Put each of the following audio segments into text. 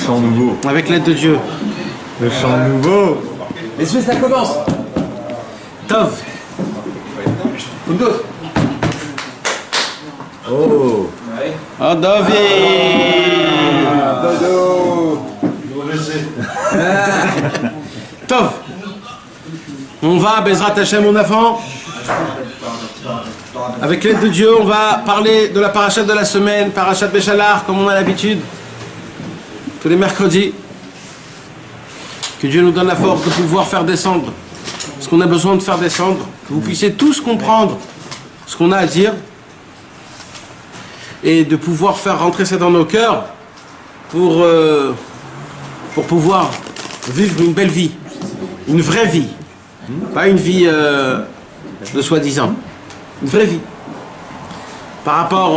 chant nouveau. Avec l'aide de Dieu. Le chant nouveau. Messieurs, ça commence. Tov. Une d'autre. Oh. Oh, David. Dodo. Tov. On va, Bezrat Hashem, mon enfant. Avec l'aide de Dieu, on va parler de la parachat de la semaine, parachat Béchalar, comme on a l'habitude, tous les mercredis. Que Dieu nous donne la force de pouvoir faire descendre ce qu'on a besoin de faire descendre, que vous puissiez tous comprendre ce qu'on a à dire et de pouvoir faire rentrer ça dans nos cœurs pour pouvoir vivre une belle vie, une vraie vie, pas une vie de soi-disant, une vraie vie. Par rapport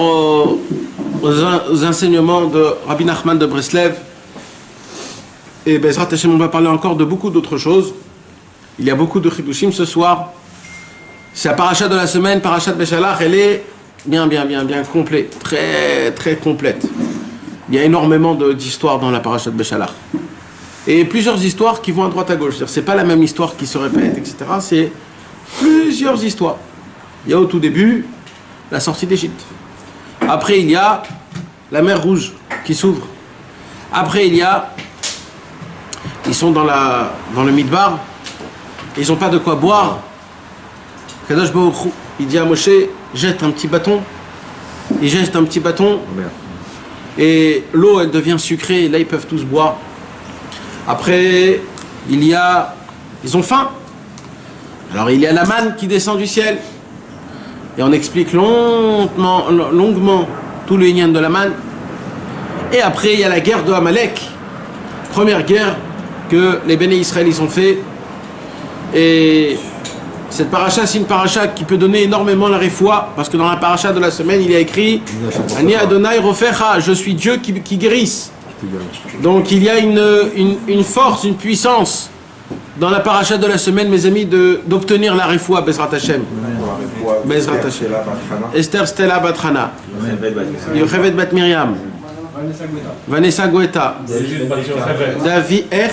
aux enseignements de Rabbi Nachman de Breslev, et Bezrat Hashem, on va parler encore de beaucoup d'autres choses. Il y a beaucoup de chidushim ce soir. C'est la paracha de la semaine, parachat Béchalar, elle est bien complète, très complète. Il y a énormément d'histoires dans la paracha de Béchalar. Et plusieurs histoires qui vont à droite à gauche. C'est pas la même histoire qui se répète, etc. C'est plusieurs histoires. Il y a au tout début la sortie d'Égypte. Après il y a la mer Rouge qui s'ouvre. Après il y a... Ils sont dans le Midbar, ils n'ont pas de quoi boire. Kadosh Baruch Hu, il dit à Moshe, jette un petit bâton. Il jette un petit bâton. Et l'eau, elle devient sucrée. Et là, ils peuvent tous boire. Après, ils ont faim. Alors, il y a la manne qui descend du ciel. Et on explique longuement tout le lien de la manne. Et après, il y a la guerre de Amalek. Première guerre que les béné Israël ils ont fait. Et cette paracha, c'est une paracha qui peut donner énormément la réfoua, parce que dans la paracha de la semaine, il y a écrit Ani Adonai Rofecha, je suis Dieu qui guérisse. Donc il y a une force, une puissance dans la paracha de la semaine, mes amis, d'obtenir la réfoua, Bezrat Hashem. Bezrat Hashem. Esther Stella Batrana. Yochevet Bat Miriam. Vanessa Goeta. David R.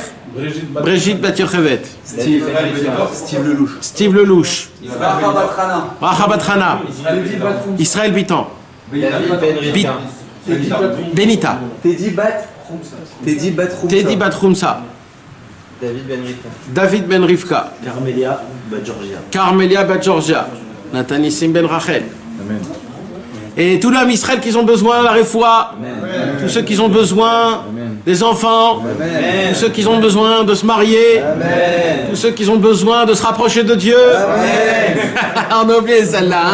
Brigitte Bat Yochevet. Steve Lelouch. Racha Batrana. Israël Bitan. Benita. Teddy Bat Rumsa. David Ben Rivka. Carmelia Bat Georgia. Nathanissim Ben Rachel. Amen. Et tout l'homme Israël qui ont besoin de la réfoua, tous ceux qui ont besoin des enfants, tous ceux qui ont besoin de se marier, tous ceux qui ont besoin de se rapprocher de Dieu. On a oublié celle-là.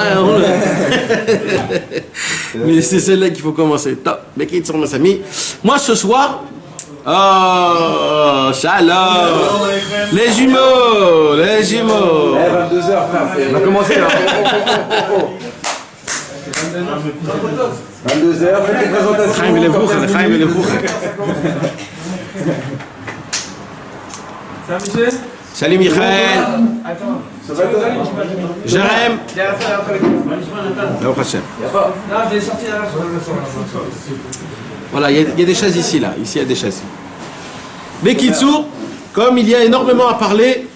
Mais c'est celle-là qu'il faut commencer. Top. Moi ce soir, oh, shalom, les jumeaux. 22h, on a commencé là. 22h, faites une présentation. Salut Michael. Jérém. Voilà, il y a des chaises ici, là. Ici, il y a des chaises. Mais Kitsour, comme il y a énormément à parler,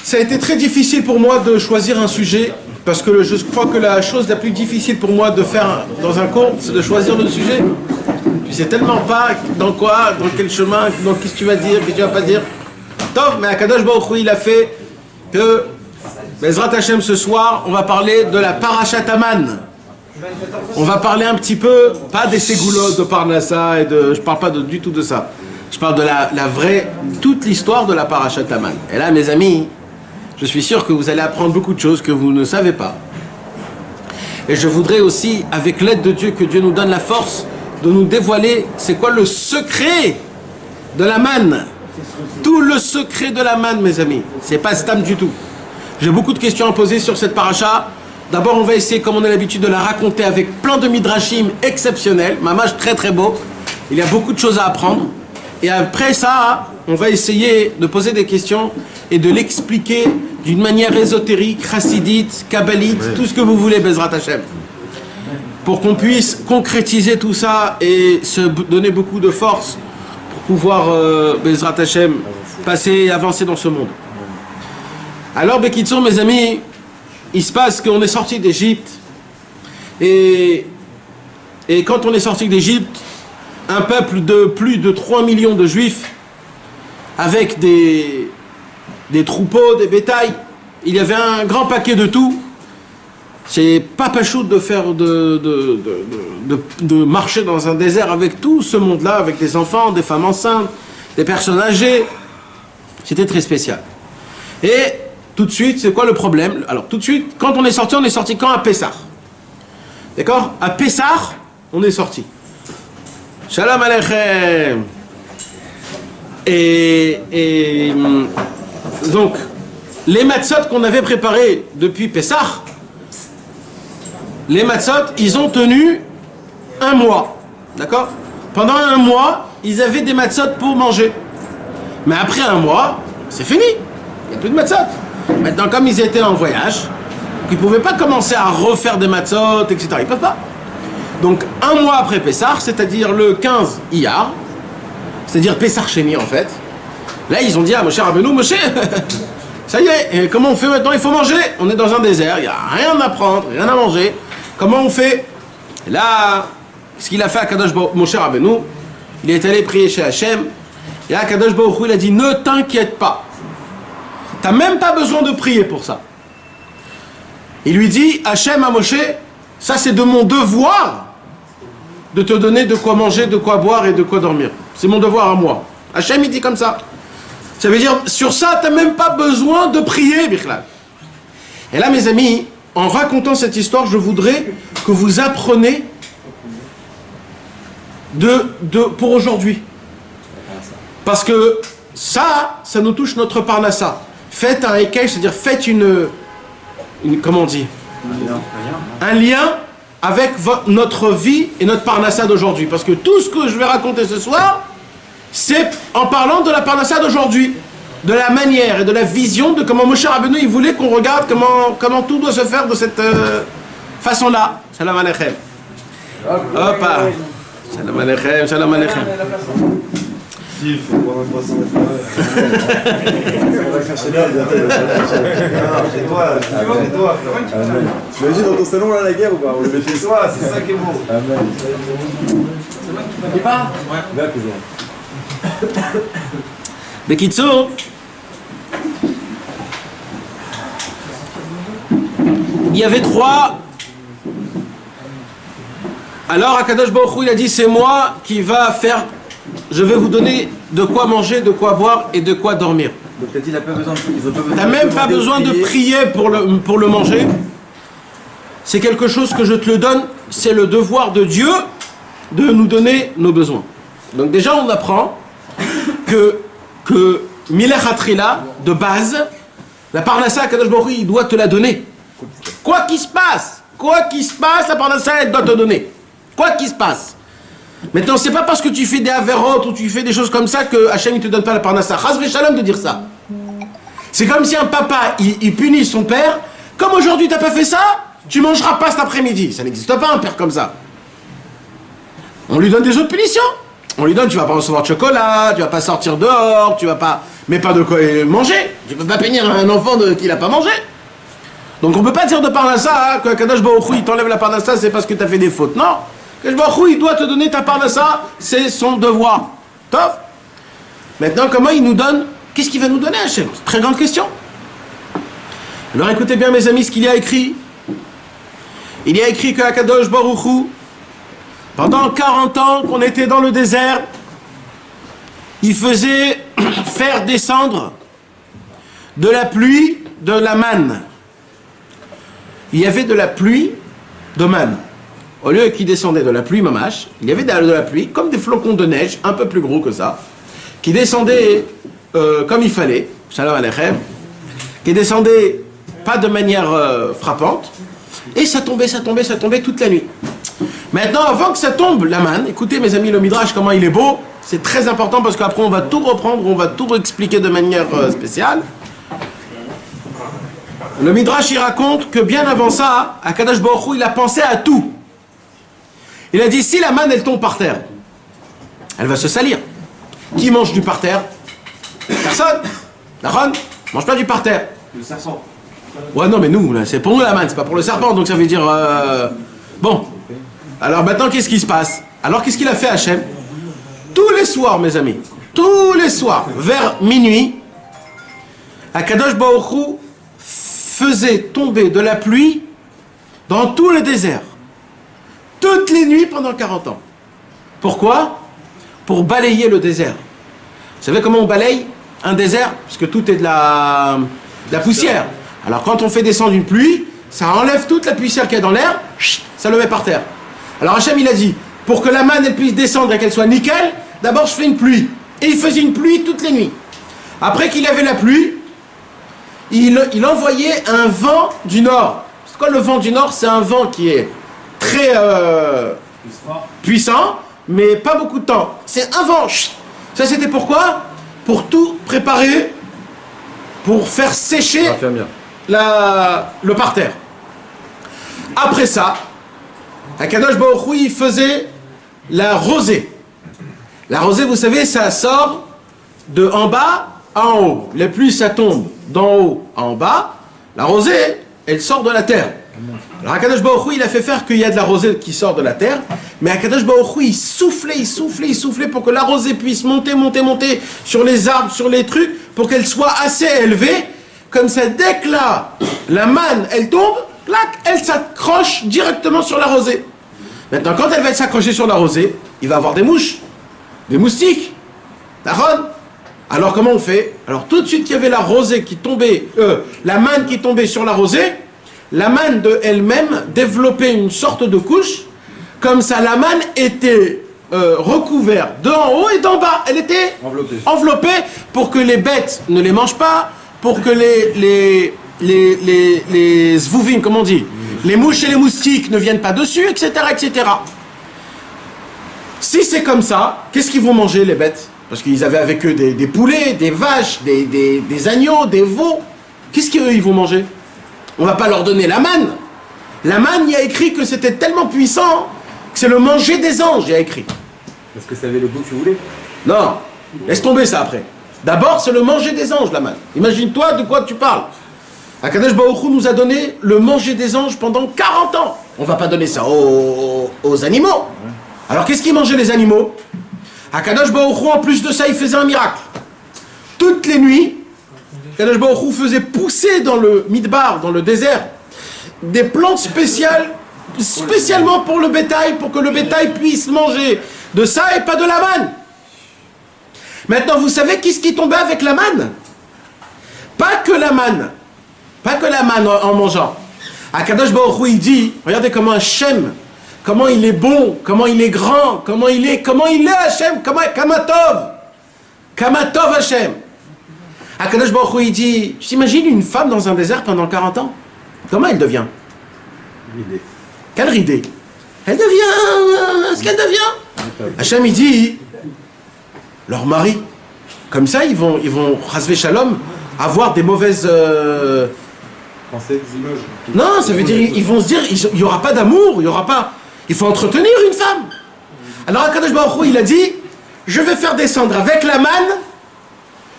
ça a été très difficile pour moi de choisir un sujet. Parce que je crois que la chose la plus difficile pour moi de faire dans un cours, c'est de choisir le sujet. Tu sais tellement pas dans quoi, dans quel chemin, dans qu'est-ce que tu vas dire, qu'est-ce que tu vas pas dire. Tov, mais Akadosh Baruch Hu, il a fait que Bezrat Hashem ce soir, on va parler de la parachat Aman. On va parler un petit peu, pas des ségoulottes de Parnassa, je parle pas du tout de ça. Je parle de la vraie, toute l'histoire de la parachat Aman. Et là, mes amis, je suis sûr que vous allez apprendre beaucoup de choses que vous ne savez pas. Et je voudrais aussi, avec l'aide de Dieu, que Dieu nous donne la force de nous dévoiler c'est quoi le secret de la manne. Tout le secret de la manne, mes amis. C'est pas stam du tout. J'ai beaucoup de questions à poser sur cette paracha. D'abord, on va essayer, comme on a l'habitude, de la raconter avec plein de midrashim exceptionnels. Mamash très très beau. Il y a beaucoup de choses à apprendre. Et après ça, on va essayer de poser des questions et de l'expliquer d'une manière ésotérique, chassidite, kabbalite, tout ce que vous voulez, Bezrat Hashem. Pour qu'on puisse concrétiser tout ça et se donner beaucoup de force pouvoir, Bezrat Hashem, passer et avancer dans ce monde. Alors, Bekitsour, mes amis, il se passe qu'on est sorti d'Égypte, et quand on est sorti d'Égypte, un peuple de plus de 3 millions de juifs, avec des troupeaux, des bétails, il y avait un grand paquet de tout. C'est pas pachout de faire de marcher dans un désert avec tout ce monde-là, avec des enfants, des femmes enceintes, des personnes âgées. C'était très spécial. Et tout de suite, c'est quoi le problème? Alors tout de suite, quand on est sorti quand? À Pessah. D'accord? À Pessah, on est sorti. Shalom Aleichem. Et donc, les matzot qu'on avait préparés depuis Pessah, les matzot, ils ont tenu un mois. D'accord? Pendant un mois, ils avaient des matzot pour manger. Mais après un mois, c'est fini. Il n'y a plus de matzot. Maintenant, comme ils étaient en voyage, ils ne pouvaient pas commencer à refaire des matzot, etc. Ils ne peuvent pas. Donc, un mois après Pessah, c'est-à-dire le 15 Iyar, c'est-à-dire Pessah Sheni en fait, là, ils ont dit à Moshe Rabbeinu, Moshe, ça y est, et comment on fait maintenant? Il faut manger. On est dans un désert, il n'y a rien à prendre, rien à manger. Comment on fait? Et là, ce qu'il a fait à Kadosh Moshe Rabbeinu, il est allé prier chez Hachem, et là, Kadosh Baruch Hu, il a dit, ne t'inquiète pas. Tu n'as même pas besoin de prier pour ça. Il lui dit, Hachem à Moshe, ça c'est de mon devoir de te donner de quoi manger, de quoi boire et de quoi dormir. C'est mon devoir à moi. Hachem, il dit comme ça. Ça veut dire, sur ça, tu n'as même pas besoin de prier, Bichlal. Et là, mes amis, en racontant cette histoire, je voudrais que vous appreniez pour aujourd'hui. Parce que ça nous touche notre parnassa. Faites un ékeil, c'est-à-dire faites une comment on dit? Un lien avec notre vie et notre parnassa d'aujourd'hui. Parce que tout ce que je vais raconter ce soir, c'est en parlant de la parnassa d'aujourd'hui, de la manière et de la vision de comment Moshe Rabbeinu il voulait qu'on regarde comment tout doit se faire de cette façon-là. Shalom Aleichem. Hoppa. Shalom Aleichem, Shalom Aleichem. Il faut prendre un croissant. On va chercher là, chez toi, tu imagines dans ton salon là la guerre ou pas? On le met chez soi, c'est ça qui est beau. Amen. Il part? Ouais. Là, Bekitsour, il y avait 3. Alors Akadosh Baruch Hu, il a dit, c'est moi qui va faire, je vais vous donner de quoi manger, de quoi boire et de quoi dormir. donc t'as dit, il n'a pas besoin de... T'as même pas besoin de prier pour le manger. C'est quelque chose que je te le donne, c'est le devoir de Dieu de nous donner nos besoins. Donc déjà on apprend que Milech Hatrila, de base, la parnassa Akadosh Baruch Hu, il doit te la donner. Quoi qu'il se passe, la parnassa elle doit te donner. Quoi qu'il se passe. Maintenant, c'est pas parce que tu fais des avérotes ou tu fais des choses comme ça que Hachem ne te donne pas la parnassa. Chas v'shalom de dire ça. C'est comme si un papa, il punit son père. Comme aujourd'hui, t'as pas fait ça, tu mangeras pas cet après-midi. Ça n'existe pas un père comme ça. On lui donne des autres punitions. On lui donne, tu vas pas recevoir de chocolat, tu vas pas sortir dehors, tu vas pas... Mais pas de quoi manger. Tu peux pas punir un enfant qui n'a pas mangé. Donc on peut pas dire de parnassa, que Kadosh Baruch Hu, il t'enlève la parnassa, c'est parce que tu as fait des fautes. Non. Kadosh Baruch Hu, il doit te donner ta parnassa, c'est son devoir. Top. Maintenant, comment il nous donne? Qu'est-ce qu'il va nous donner, Hachem? C'est une très grande question. Alors écoutez bien, mes amis, ce qu'il y a écrit. Il y a écrit que Kadosh Baruch Hu, pendant 40 ans qu'on était dans le désert, il faisait faire descendre de la pluie, de la manne. Il y avait de la pluie de manne. Au lieu qu'il descendait de la pluie mamache, il y avait de la pluie, comme des flocons de neige, un peu plus gros que ça, qui descendaient comme il fallait, Shalom Aleichem, qui descendaient pas de manière frappante, et ça tombait toute la nuit. Maintenant, avant que ça tombe, la manne, écoutez mes amis, le Midrash, comment il est beau, c'est très important parce qu'après on va tout reprendre, on va tout expliquer de manière spéciale. Le Midrash, il raconte que bien avant ça, Akadosh Baruch Hu, il a pensé à tout. Il a dit, si la manne, elle tombe par terre, elle va se salir. Qui mange du parterre? Personne. D'accord? Mange pas du parterre. Le serpent. Ouais, non, mais nous, c'est pour nous la manne, c'est pas pour le serpent, donc ça veut dire... Bon. Alors maintenant, qu'est-ce qui se passe? Alors, qu'est-ce qu'il a fait Hachem? Tous les soirs, mes amis, tous les soirs, vers minuit, Akadosh Baruch Hu faisait tomber de la pluie dans tout le désert. Toutes les nuits pendant 40 ans. Pourquoi? Pour balayer le désert. Vous savez comment on balaye un désert? Parce que tout est de la poussière. Alors quand on fait descendre une pluie, ça enlève toute la poussière qu'il y a dans l'air, ça le met par terre. Alors Hachem il a dit, pour que la manne elle puisse descendre et qu'elle soit nickel, d'abord je fais une pluie. Et il faisait une pluie toutes les nuits. Après qu'il avait la pluie, il envoyait un vent du nord. C'est quoi le vent du nord? C'est un vent qui est très puissant, mais pas beaucoup de temps. C'est un vent. Ça c'était pourquoi? Pour tout préparer, pour faire sécher le parterre. Après ça, Akadosh Baruch Hu, il faisait la rosée. La rosée, vous savez, ça sort de en bas à en haut. Les pluies, ça tombe d'en haut à en bas. La rosée, elle sort de la terre. Alors Akadosh Baruch Hu, il a fait faire qu'il y a de la rosée qui sort de la terre. Mais Akadosh Baruch Hu, il soufflait pour que la rosée puisse monter sur les arbres, sur les trucs, pour qu'elle soit assez élevée. Comme ça, dès que la manne, elle tombe, clac, elle s'accroche directement sur la rosée. Maintenant, quand elle va s'accrocher sur la rosée, il va avoir des mouches, des moustiques. D'accord? Alors, comment on fait? Alors, tout de suite qu'il y avait la rosée qui tombait, la manne qui tombait sur la rosée, la manne de elle-même développait une sorte de couche. Comme ça, la manne était recouverte d'en haut et d'en bas. Elle était enveloppée pour que les bêtes ne les mangent pas, pour que les zvouvim, comment on dit, les mouches et les moustiques ne viennent pas dessus, etc., etc. Si c'est comme ça, qu'est-ce qu'ils vont manger les bêtes? Parce qu'ils avaient avec eux des poulets, des vaches, des agneaux, des veaux. Qu'est-ce qu'eux ils vont manger? On va pas leur donner la manne. La manne, il y a écrit que c'était tellement puissant que c'est le manger des anges, il y a écrit. Parce que ça avait le goût que tu voulais. Non, laisse tomber ça après. D'abord, c'est le manger des anges, la manne. Imagine-toi de quoi tu parles. Akadosh Baruch Hu nous a donné le manger des anges pendant 40 ans. On va pas donner ça aux animaux. Alors, qu'est-ce qu'ils mangeaient les animaux? Akadosh Baruch Hu, en plus de ça, il faisait un miracle. Toutes les nuits, Akadosh Baruch Hu faisait pousser dans le midbar, dans le désert, des plantes spécialement pour le bétail, pour que le bétail puisse manger de ça et pas de la manne. Maintenant, vous savez qu'est-ce qui tombait avec la manne? Pas que la manne en mangeant. Akadosh Baruch Hu, il dit, regardez comment Hachem, comment il est bon, comment il est grand, comment il est Hachem, Kamatov Hachem. Akadosh Baruch Hu, il dit, tu t'imagines une femme dans un désert pendant 40 ans? Comment elle devient? Ridée. Quelle ridée? Elle devient, ce qu'elle devient. Hachem, il dit, leur mari, comme ça, ils vont rasver shalom, avoir des mauvaises... Français, images. Non, ça veut dire, ils vont se dire, il n'y aura pas d'amour, il y aura pas... Il faut entretenir une femme. Alors Akadosh Baruch Hu, il a dit, je vais faire descendre avec la manne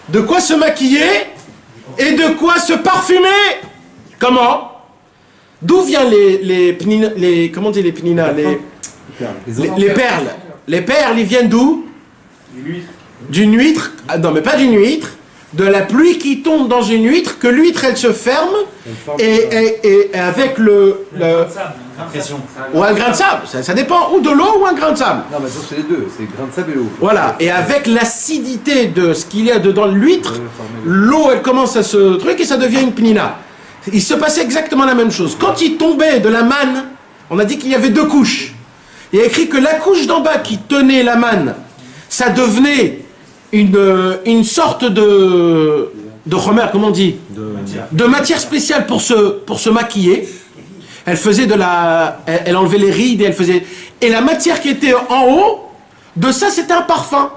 de quoi se maquiller et de quoi se parfumer. Comment? D'où viennent comment on dit les pnina, les perles. Les perles, ils viennent d'où? D'une huître. Ah, non, mais pas d'une huître. De la pluie qui tombe dans une huître, que l'huître elle se ferme et avec ou un grain de sable, ça dépend, ou de l'eau ou un grain de sable. Non, mais c'est les deux, c'est grain de sable et l'eau. Voilà, et avec l'acidité de ce qu'il y a dedans l'huître, l'eau elle commence à se truc et ça devient une pnina. Il se passait exactement la même chose. Quand il tombait de la manne, on a dit qu'il y avait deux couches. Il y a écrit que la couche d'en bas qui tenait la manne, ça devenait une sorte de chomer, comment on dit, de matière spéciale pour se maquiller. Elle faisait elle enlevait les rides et elle faisait, et la matière qui était en haut de ça c'était un parfum.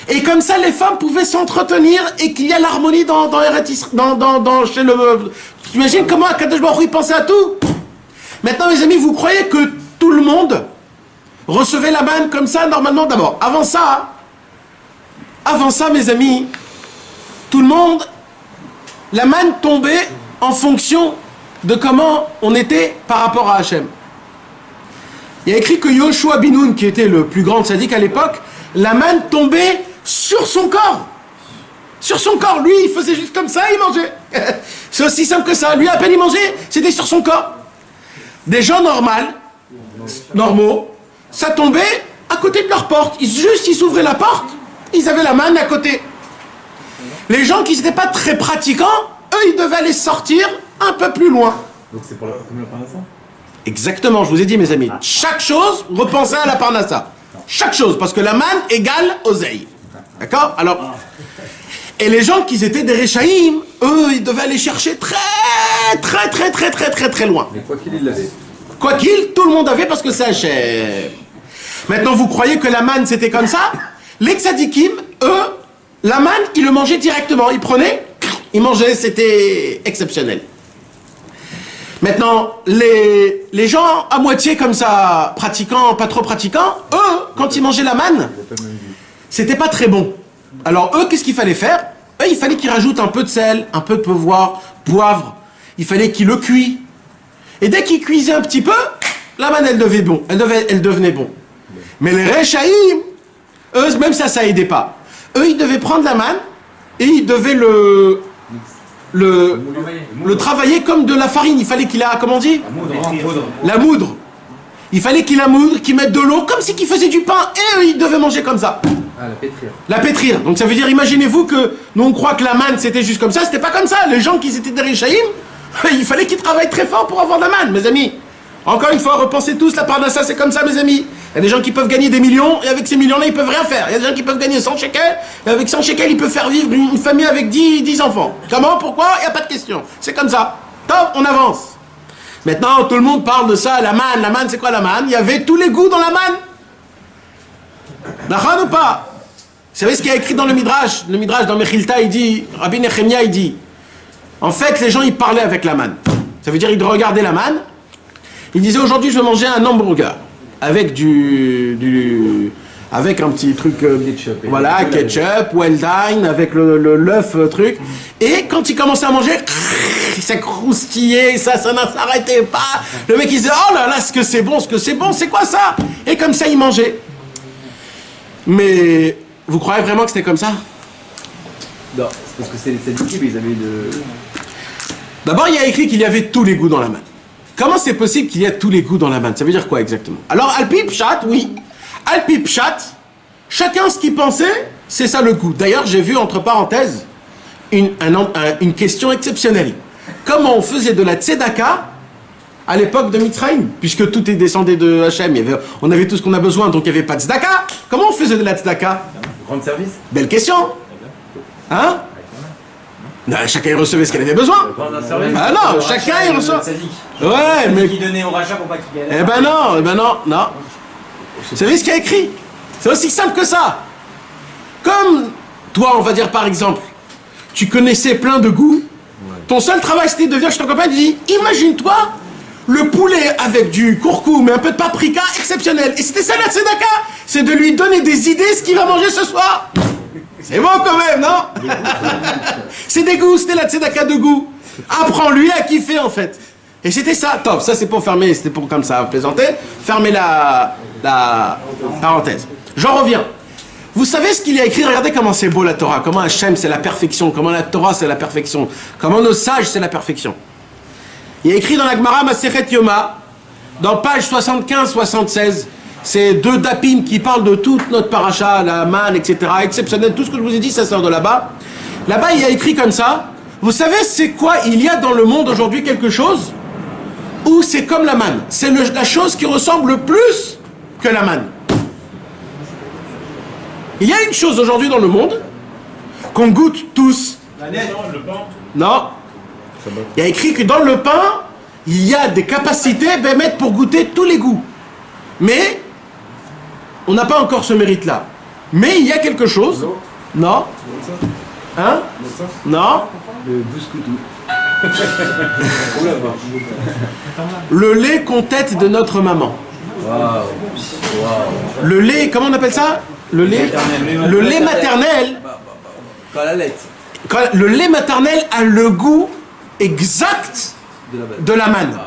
Et comme ça les femmes pouvaient s'entretenir et qu'il y a l'harmonie dans chez le. Tu imagines comment Akadosh Baruch Hu pensait à tout? Maintenant mes amis, vous croyez que tout le monde recevait la manne comme ça normalement? D'abord, avant ça, avant ça, mes amis, tout le monde, la manne tombait en fonction de comment on était par rapport à Hachem. Il y a écrit que Yoshua bin Nun, qui était le plus grand tzaddik à l'époque, la manne tombait sur son corps. Sur son corps. Lui, il faisait juste comme ça, il mangeait. C'est aussi simple que ça. Lui, à peine il mangeait, c'était sur son corps. Des gens normaux, ça tombait à côté de leur porte. Ils s'ouvraient la porte, ils avaient la manne à côté. Les gens qui n'étaient pas très pratiquants, eux, ils devaient aller sortir un peu plus loin. Donc c'est pour comme la parnassa. Exactement, je vous ai dit, mes amis. Chaque chose, repensez à la parnassa. Chaque chose, parce que la manne égale oseille. D'accord? Alors, et les gens qui étaient des Réchaïm, eux, ils devaient aller chercher très loin. Mais quoi qu'il l'avait. Quoi qu'il, tout le monde avait parce que c'est Hachem. Maintenant, vous croyez que la manne, c'était comme ça? Les tzadikim, eux, la manne, ils le mangeaient directement. Ils prenaient, ils mangeaient, c'était exceptionnel. Maintenant, les gens à moitié comme ça, pratiquants, pas trop pratiquants, eux, quand ils mangeaient la manne, c'était pas très bon. Alors eux, qu'est-ce qu'il fallait faire? Eux, il fallait qu'ils rajoutent un peu de sel, un peu de poivre. Il fallait qu'ils le cuisent. Et dès qu'ils cuisaient un petit peu, la manne, elle devenait bon. Mais les Réchaïm, eux, même ça aidait pas. Eux, ils devaient prendre la manne et ils devaient le travailler comme de la farine. Il fallait qu'il a, comment on dit? La moudre. Il fallait qu'il la moudre, qu'il mette de l'eau, comme si qu'il faisait du pain, et eux, ils devaient manger comme ça. Ah, la pétrir. La pétrir. Donc ça veut dire, imaginez-vous que nous on croit que la manne c'était juste comme ça, c'était pas comme ça. Les gens qui étaient des Réchaïm, il fallait qu'ils travaillent très fort pour avoir de la manne, mes amis. Encore une fois, repensez tous, la parnassa c'est comme ça, mes amis. Il y a des gens qui peuvent gagner des millions, et avec ces millions-là, ils peuvent rien faire. Il y a des gens qui peuvent gagner 100 shekels, et avec 100 shekels, ils peuvent faire vivre une famille avec 10 enfants. Comment? Pourquoi? Il n'y a pas de question. C'est comme ça. Top, on avance. Maintenant, tout le monde parle de ça, la manne. La manne, c'est quoi la manne? Il y avait tous les goûts dans la manne. D'accord ou pas? Vous savez ce qu'il y a écrit dans le Midrash? Le Midrash, dans Mechilta, il dit, Rabbi Nechemia, il dit, en fait, les gens, ils parlaient avec la manne. Ça veut dire, ils regardaient la manne. Ils disaient, aujourd'hui, je vais manger un hamburger. Avec avec un petit truc, Ketchup, voilà, ketchup, well done, avec l'œuf, truc. Et quand il commençait à manger, ça croustillait, ça ne s'arrêtait pas. Le mec, il disait, oh là là, ce que c'est bon, c'est quoi ça? Et comme ça, il mangeait. Mais vous croyez vraiment que c'était comme ça? Non, c'est parce que c'est les tzadikim, ils avaient de... D'abord, il y a écrit qu'il y avait tous les goûts dans la manne. Comment c'est possible qu'il y ait tous les goûts dans la manne? Ça veut dire quoi exactement? Alors, Alpi Pshat, oui. Alpi Pshat, chacun ce qu'il pensait, c'est ça le goût. D'ailleurs, j'ai vu entre parenthèses une question exceptionnelle. Comment on faisait de la tzedaka à l'époque de Mitzrayim? Puisque tout est descendu de Hachem, on avait tout ce qu'on a besoin, donc il n'y avait pas de tzedaka. Comment on faisait de la tzedaka? Rendre service. Belle question. Hein? Non, chacun il recevait ce qu'il avait besoin. Ah non, chacun il recevait. Ouais, mais qui donnait au rachat pour pas qu'il galère. eh ben non. Vous savez ce qu'il y a écrit? C'est aussi simple que ça. Comme toi, on va dire par exemple, tu connaissais plein de goûts, ton seul travail c'était de venir chez ton copain et de dire, imagine-toi le poulet avec du courcoume et un peu de paprika exceptionnel. Et c'était ça la tzedaka, c'est de lui donner des idées ce qu'il va manger ce soir. C'est bon quand même, non? C'est des goûts, c'était la tzedaka de goût. Apprends-lui à kiffer en fait. Et c'était ça, top, ça c'est pour fermer, c'était pour comme ça plaisanter, fermer la parenthèse. J'en reviens. Vous savez ce qu'il y a écrit? Regardez comment c'est beau la Torah, comment Hachem c'est la perfection, comment la Torah c'est la perfection, comment nos sages c'est la perfection. Il y a écrit dans la Gemara Masechet Yoma, dans page 75-76, c'est deux dapim qui parlent de toute notre paracha, la manne, etc. Exceptionnel, tout ce que je vous ai dit, ça sort de là-bas. Là-bas, il y a écrit comme ça. Vous savez, c'est quoi? Il y a dans le monde aujourd'hui quelque chose où c'est comme la manne. C'est la chose qui ressemble le plus que la manne. Il y a une chose aujourd'hui dans le monde qu'on goûte tous. La neige, le pain. Non. Il y a écrit que dans le pain, il y a des capacités pour goûter tous les goûts. Mais on n'a pas encore ce mérite-là. Mais il y a quelque chose. Non. Hein? Non. Le bouscoutou. Le lait qu'on tête de notre maman. Waouh. Le lait, comment on appelle ça? le lait maternel, Quand la lait. le lait maternel a le goût exact de la manne.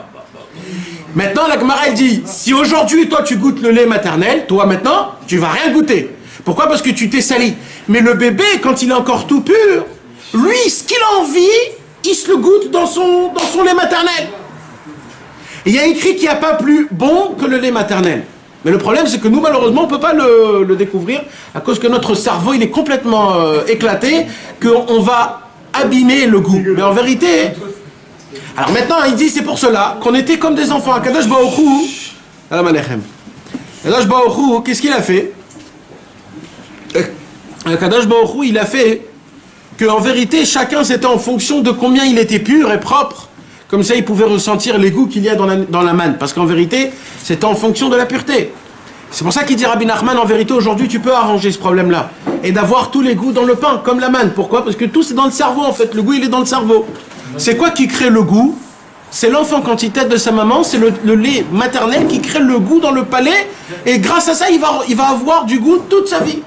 Maintenant, la Gemara elle dit, si aujourd'hui toi tu goûtes le lait maternel, toi maintenant tu vas rien goûter. Pourquoi? Parce que tu t'es sali. Mais le bébé, quand il est encore tout pur, lui, ce qu'il a envie, il se le goûte dans son lait maternel. Et il y a écrit qu'il n'y a pas plus bon que le lait maternel. Mais le problème, c'est que nous, malheureusement, on ne peut pas le découvrir à cause que notre cerveau, il est complètement éclaté, qu'on va abîmer le goût. Mais en vérité... Alors maintenant, il dit, c'est pour cela qu'on était comme des enfants. Kadosh Baruch Hu, Kadosh Baruch Hu, qu'est-ce qu'il a fait? Kadosh Baruch Hu, il a fait qu'en vérité, chacun, c'était en fonction de combien il était pur et propre. Comme ça, il pouvait ressentir les goûts qu'il y a dans la manne. Parce qu'en vérité, c'est en fonction de la pureté. C'est pour ça qu'il dit Rabbi Nachman, en vérité, aujourd'hui, tu peux arranger ce problème-là. Et d'avoir tous les goûts dans le pain, comme la manne. Pourquoi? Parce que tout, c'est dans le cerveau, en fait. Le goût, il est dans le cerveau. C'est quoi qui crée le goût? C'est l'enfant quand il tète de sa maman, c'est le lait maternel qui crée le goût dans le palais. Et grâce à ça, il va avoir du goût toute sa vie.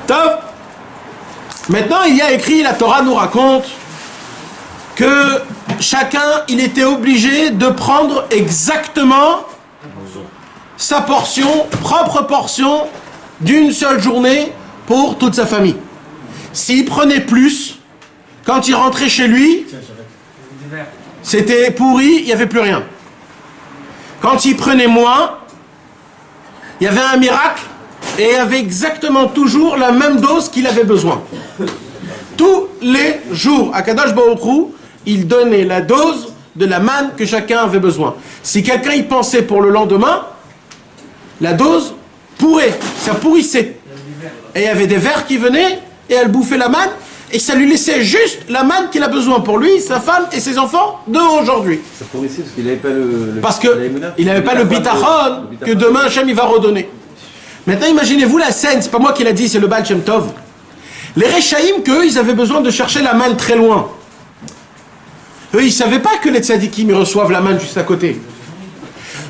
Top. Maintenant, il y a écrit, la Torah nous raconte que chacun, il était obligé de prendre exactement sa portion, propre portion, d'une seule journée pour toute sa famille. S'il prenait plus, quand il rentrait chez lui, c'était pourri, il n'y avait plus rien. Quand il prenait moins, il y avait un miracle et il y avait exactement toujours la même dose qu'il avait besoin. Tous les jours, à Kadosh Baruch Hu, il donnait la dose de la manne que chacun avait besoin. Si quelqu'un y pensait pour le lendemain, la dose pourrait, ça pourrissait. Et il y avait des vers qui venaient et elle bouffait la manne et ça lui laissait juste la manne qu'il a besoin pour lui, sa femme et ses enfants de aujourd'hui. Ça pourrissait parce qu'il n'avait pas le parce qu'il n'avait pas le bitachon que demain Hachem il va redonner. Maintenant imaginez-vous la scène, c'est pas moi qui l'a dit, c'est le Baal Shem Tov. Les Rechaïm, qu'eux, ils avaient besoin de chercher la manne très loin. Eux, ils ne savaient pas que les tzadikim, ils reçoivent la manne juste à côté.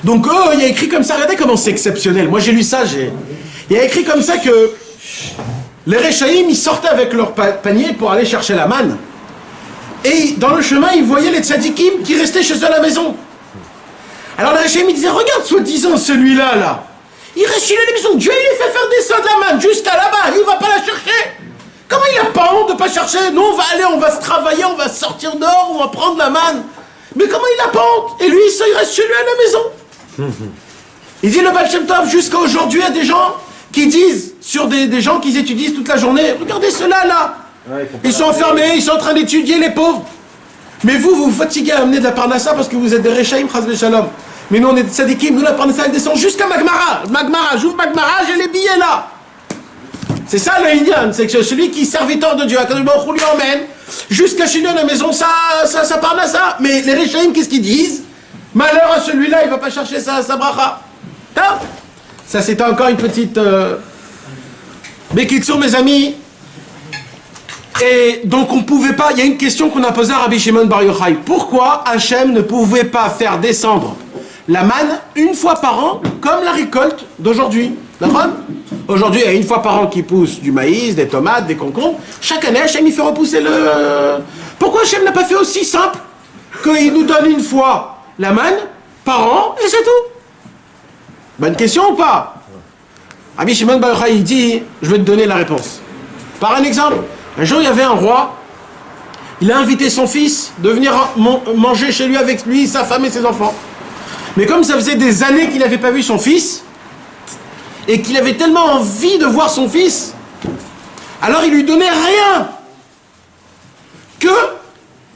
Donc, eux, il y a écrit comme ça, regardez comment c'est exceptionnel. Moi, j'ai lu ça, il y a écrit comme ça que les Rechaïm, ils sortaient avec leur panier pour aller chercher la manne. Et dans le chemin, ils voyaient les tzadikim qui restaient chez eux à la maison. Alors, les Rechaïm, ils disaient, regarde, soi-disant, celui-là, là. Il reste chez lui à la maison. Dieu, il fait faire descendre la manne jusqu'à là-bas. Il ne va pas la chercher. Comment il n'a pas honte de ne pas chercher? Nous, on va aller, on va se travailler, on va sortir dehors, on va prendre la manne. Mais comment il n'a pas honte? Et lui, il reste chez lui à la maison. Il dit le Baal Shem Tov, jusqu'à aujourd'hui, il y a des gens qui disent, sur des gens qui étudient toute la journée, regardez ceux-là, là. Ouais, ils sont enfermés, ils sont en train d'étudier, les pauvres. Mais vous vous fatiguez à amener de la parnassa parce que vous êtes des Rechaïm, Chas v'Shalom. Mais nous, on est des tzadikim, nous, la parnassa, elle descend jusqu'à Magmara. Magmara, j'ouvre Magmara, j'ai les billets là. C'est ça le Indian, c'est que celui qui est serviteur de Dieu, Akadosh Baruch Hu lui emmène jusqu'à chez lui à la maison, ça parle à ça. Mais les Rechaïm, qu'est-ce qu'ils disent? Malheur à celui-là, il ne va pas chercher sa bracha. Ça, c'était encore une petite... Bekitsour, mes amis. Et donc, on ne pouvait pas... Il y a une question qu'on a posée à Rabbi Shimon Bar Yochai. Pourquoi Hachem ne pouvait pas faire descendre la manne une fois par an, comme la récolte d'aujourd'hui? D'accord? Aujourd'hui, il y a une fois par an qui pousse du maïs, des tomates, des concombres. Chaque année, Hachem, il fait repousser le... Pourquoi Hachem n'a pas fait aussi simple qu'il nous donne une fois la manne par an et c'est tout? Bonne question ou pas? Rabbi Shimon Bar Yochai, il dit, je vais te donner la réponse. Par un exemple, un jour, il y avait un roi. Il a invité son fils de venir manger chez lui avec lui, sa femme et ses enfants. Mais comme ça faisait des années qu'il n'avait pas vu son fils, et qu'il avait tellement envie de voir son fils, alors il lui donnait rien que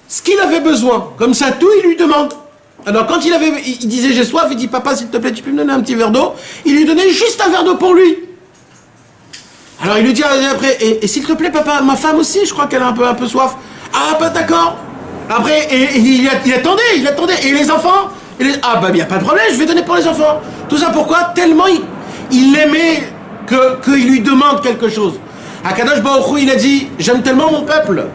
ce qu'il avait besoin. Comme ça, tout, il lui demande. Alors quand il disait j'ai soif, il dit papa s'il te plaît tu peux me donner un petit verre d'eau. Il lui donnait juste un verre d'eau pour lui. Alors il lui dit après et s'il te plaît papa, ma femme aussi je crois qu'elle a un peu soif. Ah pas d'accord. Après et il attendait et les enfants ah bah il n'y a pas de problème, je vais donner pour les enfants. Tout ça pourquoi? Tellement il aimait qu'il lui demande quelque chose. Akadosh Baruch Hu, il a dit j'aime tellement mon peuple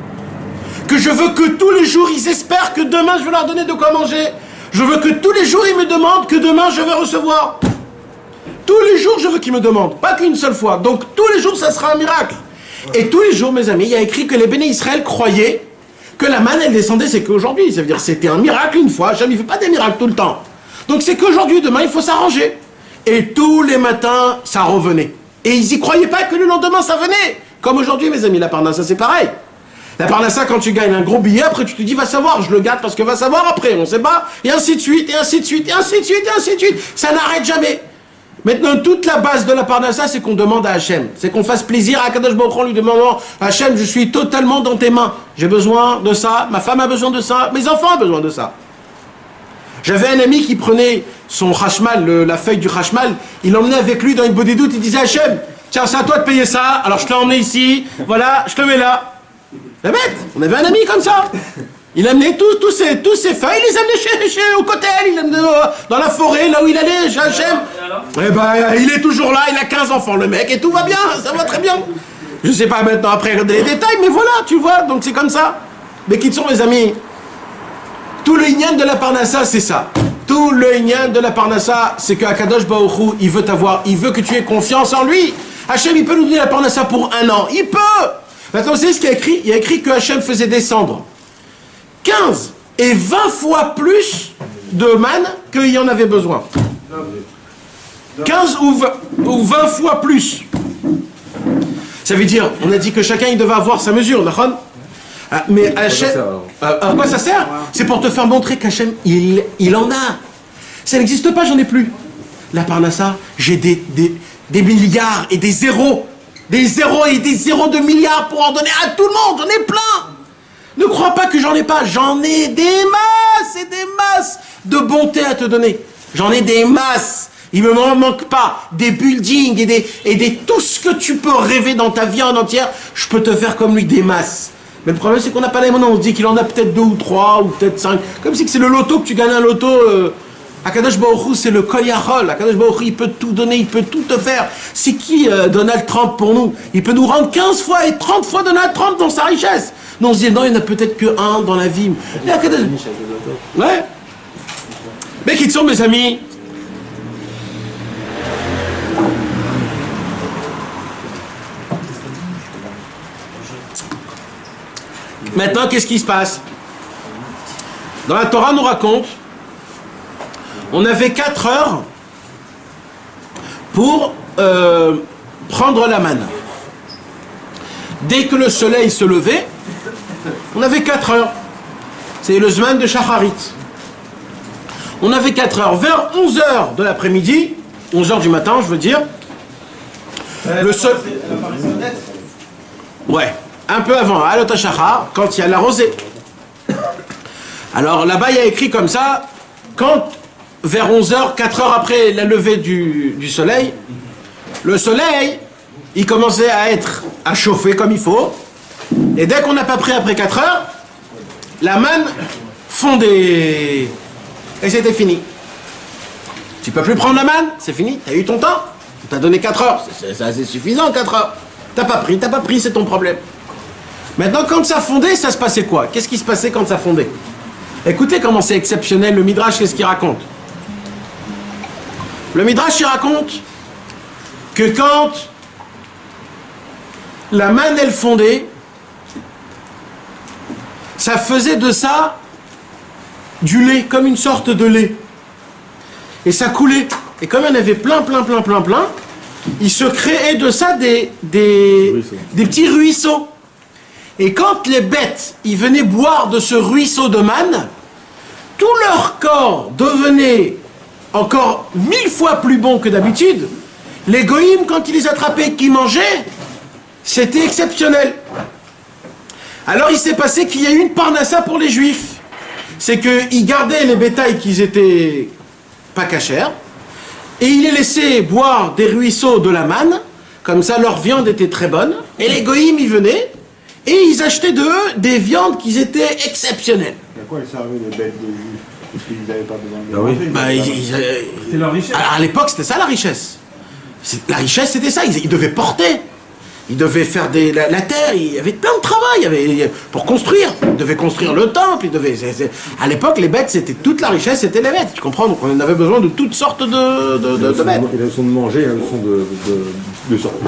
que je veux que tous les jours ils espèrent que demain je vais leur donner de quoi manger. Je veux que tous les jours ils me demandent que demain je vais recevoir. Tous les jours, je veux qu'il me demande, pas qu'une seule fois. Donc tous les jours, ça sera un miracle. Et tous les jours, mes amis, il y a écrit que les béné Israël croyaient que la manne, elle descendait, c'est qu'aujourd'hui. Ça veut dire que c'était un miracle une fois. Jamais, il ne fait pas des miracles tout le temps. Donc c'est qu'aujourd'hui, demain, il faut s'arranger. Et tous les matins, ça revenait. Et ils n'y croyaient pas que le lendemain, ça venait. Comme aujourd'hui, mes amis, la parnassa, c'est pareil. La parnassa, quand tu gagnes un gros billet, après tu te dis, va savoir, je le garde parce que va savoir après, on sait pas. Et ainsi de suite, et ainsi de suite, et ainsi de suite, et ainsi de suite. Ça n'arrête jamais. Maintenant, toute la base de la parnassa, c'est qu'on demande à Hachem. C'est qu'on fasse plaisir à Kadosh Baruch Hu, lui demandant, Hachem, je suis totalement dans tes mains. J'ai besoin de ça, ma femme a besoin de ça, mes enfants ont besoin de ça. J'avais un ami qui prenait son Hashmal, la feuille du Hashmal, il l'emmenait avec lui dans une body-doute, il disait Hachem, tiens, c'est à toi de payer ça, alors je te l'ai emmené ici, voilà, je te mets là. La bête, on avait un ami comme ça. Il amenait tous ses feuilles, il les amenait chez au cotel, il les amenait dans la forêt, là où il allait, chez Hachem. Eh ben, il est toujours là, il a 15 enfants, le mec, et tout va bien, ça va très bien. Je sais pas maintenant après les détails, mais voilà, tu vois, donc c'est comme ça. Mais qui sont mes amis? Tout le inyan de la parnassa, c'est ça. Tout le inyan de la parnassa, c'est que Akadosh Baruch Hu, il veut t'avoir, il veut que tu aies confiance en lui. Hachem, il peut nous donner la parnassa pour 1 an, il peut. Maintenant, vous savez ce qu'il y a écrit? Il y a écrit que Hachem faisait descendre 15 et 20 fois plus de manne qu'il y en avait besoin. 15 ou 20 fois plus. Ça veut dire, on a dit que chacun il devait avoir sa mesure, d'accord? Mais Hachem, à quoi ça sert? C'est pour te faire montrer qu'Hachem, il en a. Ça n'existe pas, j'en ai plus. La parnassa, j'ai des milliards et des zéros. Des zéros et des zéros de milliards pour en donner à tout le monde, j'en ai plein. Ne crois pas que j'en ai pas, j'en ai des masses et des masses de bonté à te donner. J'en ai des masses. Il me manque pas des buildings et des tout ce que tu peux rêver dans ta vie en entière. Je peux te faire comme lui des masses. Mais le problème c'est qu'on n'a pas les moyens. On se dit qu'il en a peut-être 2 ou 3 ou peut-être 5. Comme si c'est le loto que tu gagnes un loto. Akadosh Baruch Hu, c'est le Kol Yachol. Akadosh Baruch Hu, il peut tout donner, il peut tout te faire. C'est qui Donald Trump pour nous? Il peut nous rendre 15 fois et 30 fois Donald Trump dans sa richesse. Non, on se dit, non, il n'y en a peut-être que un dans la vie. Mais Akadosh... Ouais. Mais qui sont mes amis? Maintenant, qu'est-ce qui se passe? Dans la Torah, nous raconte, on avait 4 heures pour prendre la manne. Dès que le soleil se levait, on avait 4 heures. C'est le Zman de Shacharit. On avait 4 heures. Vers 11 heures de l'après-midi, 11 heures du matin, je veux dire, le soleil... Ouais, un peu avant, à l'Otashachar, quand il y a la rosée. Alors là-bas, il y a écrit comme ça, quand vers 11 heures, 4 heures après la levée du soleil, le soleil, il commençait à chauffer comme il faut, et dès qu'on n'a pas pris après 4 heures, la manne fondait. Et c'était fini. Tu peux plus prendre la manne, c'est fini, t'as eu ton temps, t'as donné 4 heures, c'est suffisant 4 heures. T'as pas pris, c'est ton problème. Maintenant, quand ça fondait, ça se passait quoi? Qu'est-ce qui se passait quand ça fondait? Écoutez comment c'est exceptionnel, le Midrash, qu'est-ce qu'il raconte? Le Midrash, il raconte que quand la manne, elle fondait, ça faisait de ça du lait, comme une sorte de lait. Et ça coulait. Et comme il y en avait plein, il se créait de ça des petits ruisseaux. Et quand les bêtes, ils venaient boire de ce ruisseau de manne, tout leur corps devenait encore 1000 fois plus bon que d'habitude. Les goïms, quand ils les attrapaient, qu'ils mangeaient, c'était exceptionnel. Alors il s'est passé qu'il y a eu une parnassa pour les juifs. C'est qu'ils gardaient les bétails qui étaient pas cachers, et ils les laissaient boire des ruisseaux de la manne, comme ça leur viande était très bonne, et les goïms y venaient, et ils achetaient de eux des viandes qui étaient exceptionnelles. À quoi ils servaient les bêtes des juifs? Parce qu'ils n'avaient pas besoin de manger. C'est leur richesse. Alors à l'époque, c'était ça la richesse. La richesse, c'était ça. Ils devaient porter. Il devait faire la terre, il y avait plein de travail pour construire. Il devait construire le temple, à l'époque, les bêtes, c'était toute la richesse, c'était les bêtes. Tu comprends? Donc on avait besoin de toutes sortes de bêtes. Il a le son de manger, le son de sortir.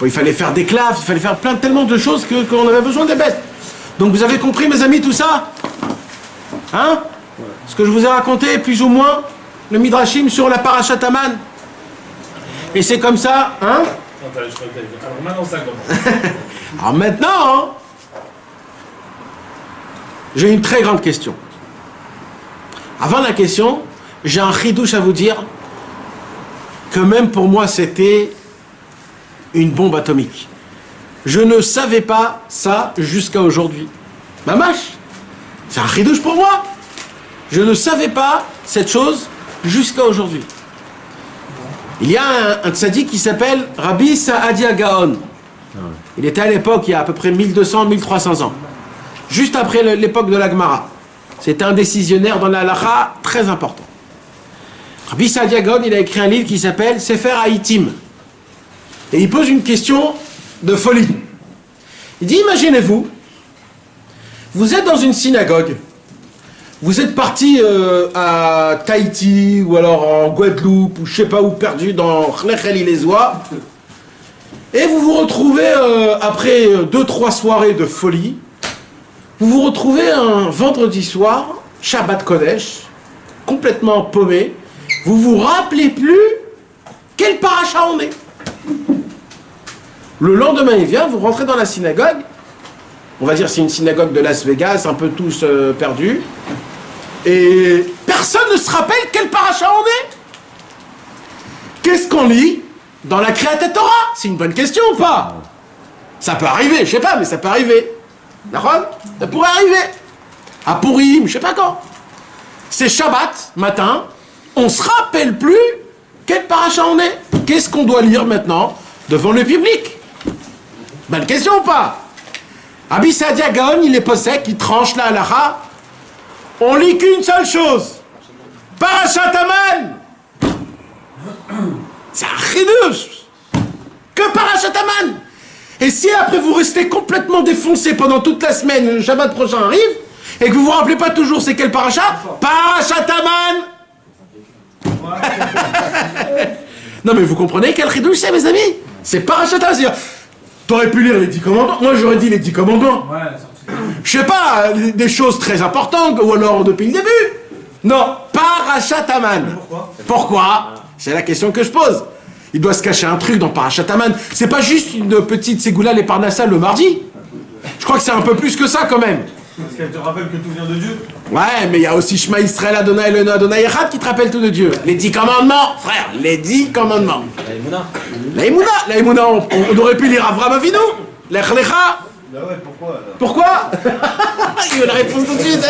Il fallait faire des claves, il fallait faire tellement de choses qu'on avait besoin des bêtes. Donc vous avez compris, mes amis, tout ça? Hein? Ce que je vous ai raconté, plus ou moins, le Midrashim sur la Parashat Haman. Et c'est comme ça, hein? Alors maintenant, ça commence. Alors maintenant, hein, j'ai une très grande question. Avant la question, j'ai un chidouche à vous dire que même pour moi, c'était une bombe atomique. Je ne savais pas ça jusqu'à aujourd'hui. Mamash, c'est un chidouche pour moi. Je ne savais pas cette chose jusqu'à aujourd'hui. Il y a un tzaddik qui s'appelle Rabbi Saadia Gaon. Il était à l'époque, il y a à peu près 1200-1300 ans. Juste après l'époque de la Gemara. C'était un décisionnaire dans la halakha très important. Rabbi Saadia Gaon, il a écrit un livre qui s'appelle Sefer Haïtim. Et il pose une question de folie. Il dit, imaginez-vous, vous êtes dans une synagogue. Vous êtes parti à Tahiti ou alors en Guadeloupe ou je sais pas où, perdu dans Khnechel-Ilezoa, et vous vous retrouvez après 2-3 soirées de folie, vous vous retrouvez un vendredi soir, Shabbat Kodesh, complètement paumé, vous vous rappelez plus quel paracha on est. Le lendemain il vient, vous rentrez dans la synagogue, on va dire c'est une synagogue de Las Vegas, un peu tous perdus. Et personne ne se rappelle quel paracha on est. Qu'est-ce qu'on lit dans la Kriyat Torah? C'est une bonne question ou pas? Ça peut arriver, je sais pas, mais ça peut arriver. D'accord? Ça pourrait arriver. À Purim, je sais pas quand. C'est Shabbat, matin, on se rappelle plus quel paracha on est. Qu'est-ce qu'on doit lire maintenant devant le public? Bonne question ou pas? Rabbi Saadia Gaon, il est possède, il tranche la halakha. On lit qu'une seule chose. Parashat Haman. C'est un chidouche. Que Parashat Haman. Et si après vous restez complètement défoncé pendant toute la semaine, le Shabbat prochain arrive, et que vous vous rappelez pas toujours c'est quel Parashat? Parashat Haman. Non mais vous comprenez quel chidouche c'est, mes amis? C'est Parashat Haman. T'aurais pu lire les 10 commandements. Moi j'aurais dit les 10 commandements. Je sais pas, des choses très importantes, ou alors depuis le début. Non, Parashat Haman. Pourquoi? C'est la question que je pose. Il doit se cacher un truc dans Parashat Haman. C'est pas juste une petite Ségoula les Parnassas le mardi. Je crois que c'est un peu plus que ça quand même. Parce qu'elle te rappelle que tout vient de Dieu. Ouais, mais il y a aussi Shema Israël Adonai Eloheinu Adonai Echad qui te rappelle tout de Dieu. Les 10 commandements, frère, les 10 commandements. La Emouna, on aurait pu lire Avram Avinu, Lech Lecha. Bah ouais, pourquoi alors? Pourquoi? Il veut la réponse tout de suite.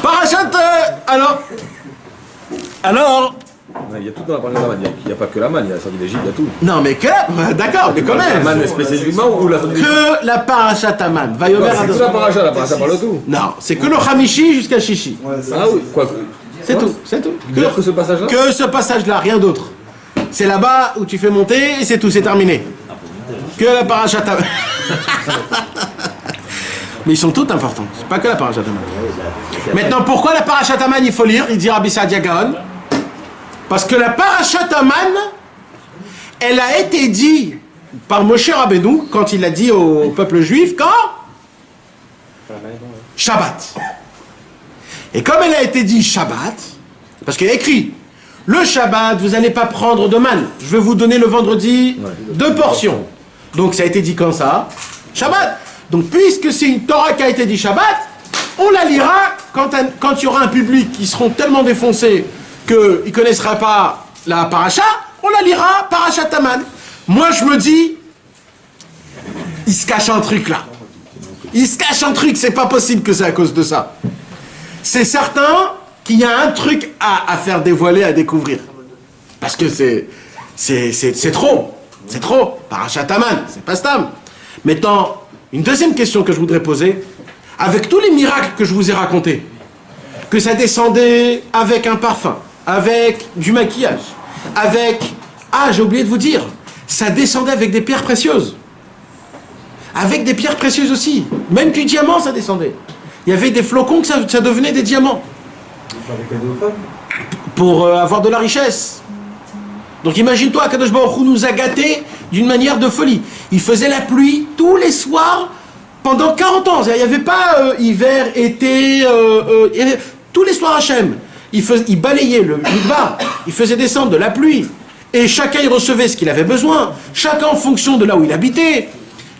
Parashat, alors. Il y a tout dans la parole de la manne. Il n'y a pas que la manne, il y a la sortie d'Égypte, il y a tout. Non mais d'accord, mais quand même. La manne spécifiquement ou la sortie d'Égypte? Que la Parashat Haman. Vayomer C'est que la paracha parle tout. Non, c'est que le Hamishi jusqu'à Shishi. Ah oui, quoi? C'est tout, c'est tout. Que ce passage-là? Que ce passage-là, rien d'autre. C'est là-bas où tu fais monter et c'est tout, c'est terminé. Que la Parashat Haman. Mais ils sont tous importants, c'est pas que la Parashat Haman. Maintenant, pourquoi la Parashat Haman il faut lire? Il dit Rabbi Saadia Gaon. Parce que la Parashat Haman, elle a été dit par Moshe Rabbeinu, quand il a dit au peuple juif, quand? Shabbat. Et comme elle a été dit Shabbat, parce qu'il y a écrit, le Shabbat, vous n'allez pas prendre de manne. Je vais vous donner le vendredi 2 portions. Donc ça a été dit quand ça? Shabbat. Donc puisque c'est une Torah qui a été dit Shabbat, on la lira quand il y aura un public qui seront tellement défoncés qu'ils ne connaisseraient pas la paracha, on la lira Parashat Haman. Moi je me dis, il se cache un truc là. Il se cache un truc, c'est pas possible que c'est à cause de ça. C'est certain qu'il y a un truc à faire dévoiler, à découvrir. Parce que c'est trop. C'est trop. Parashat Haman, c'est pas stam. Maintenant, une deuxième question que je voudrais poser, avec tous les miracles que je vous ai racontés, que ça descendait avec un parfum, avec du maquillage, avec... Ah, j'ai oublié de vous dire, ça descendait avec des pierres précieuses. Avec des pierres précieuses aussi. Même du diamant, ça descendait. Il y avait des flocons que ça devenait des diamants. Pour avoir de la richesse. Donc imagine-toi, Kadosh Baruch Hu nous a gâtés d'une manière de folie. Il faisait la pluie tous les soirs pendant 40 ans. Il n'y avait pas hiver, été, tous les soirs Hachem. Il balayait le midbar, il faisait descendre de la pluie. Et chacun il recevait ce qu'il avait besoin. Chacun en fonction de là où il habitait.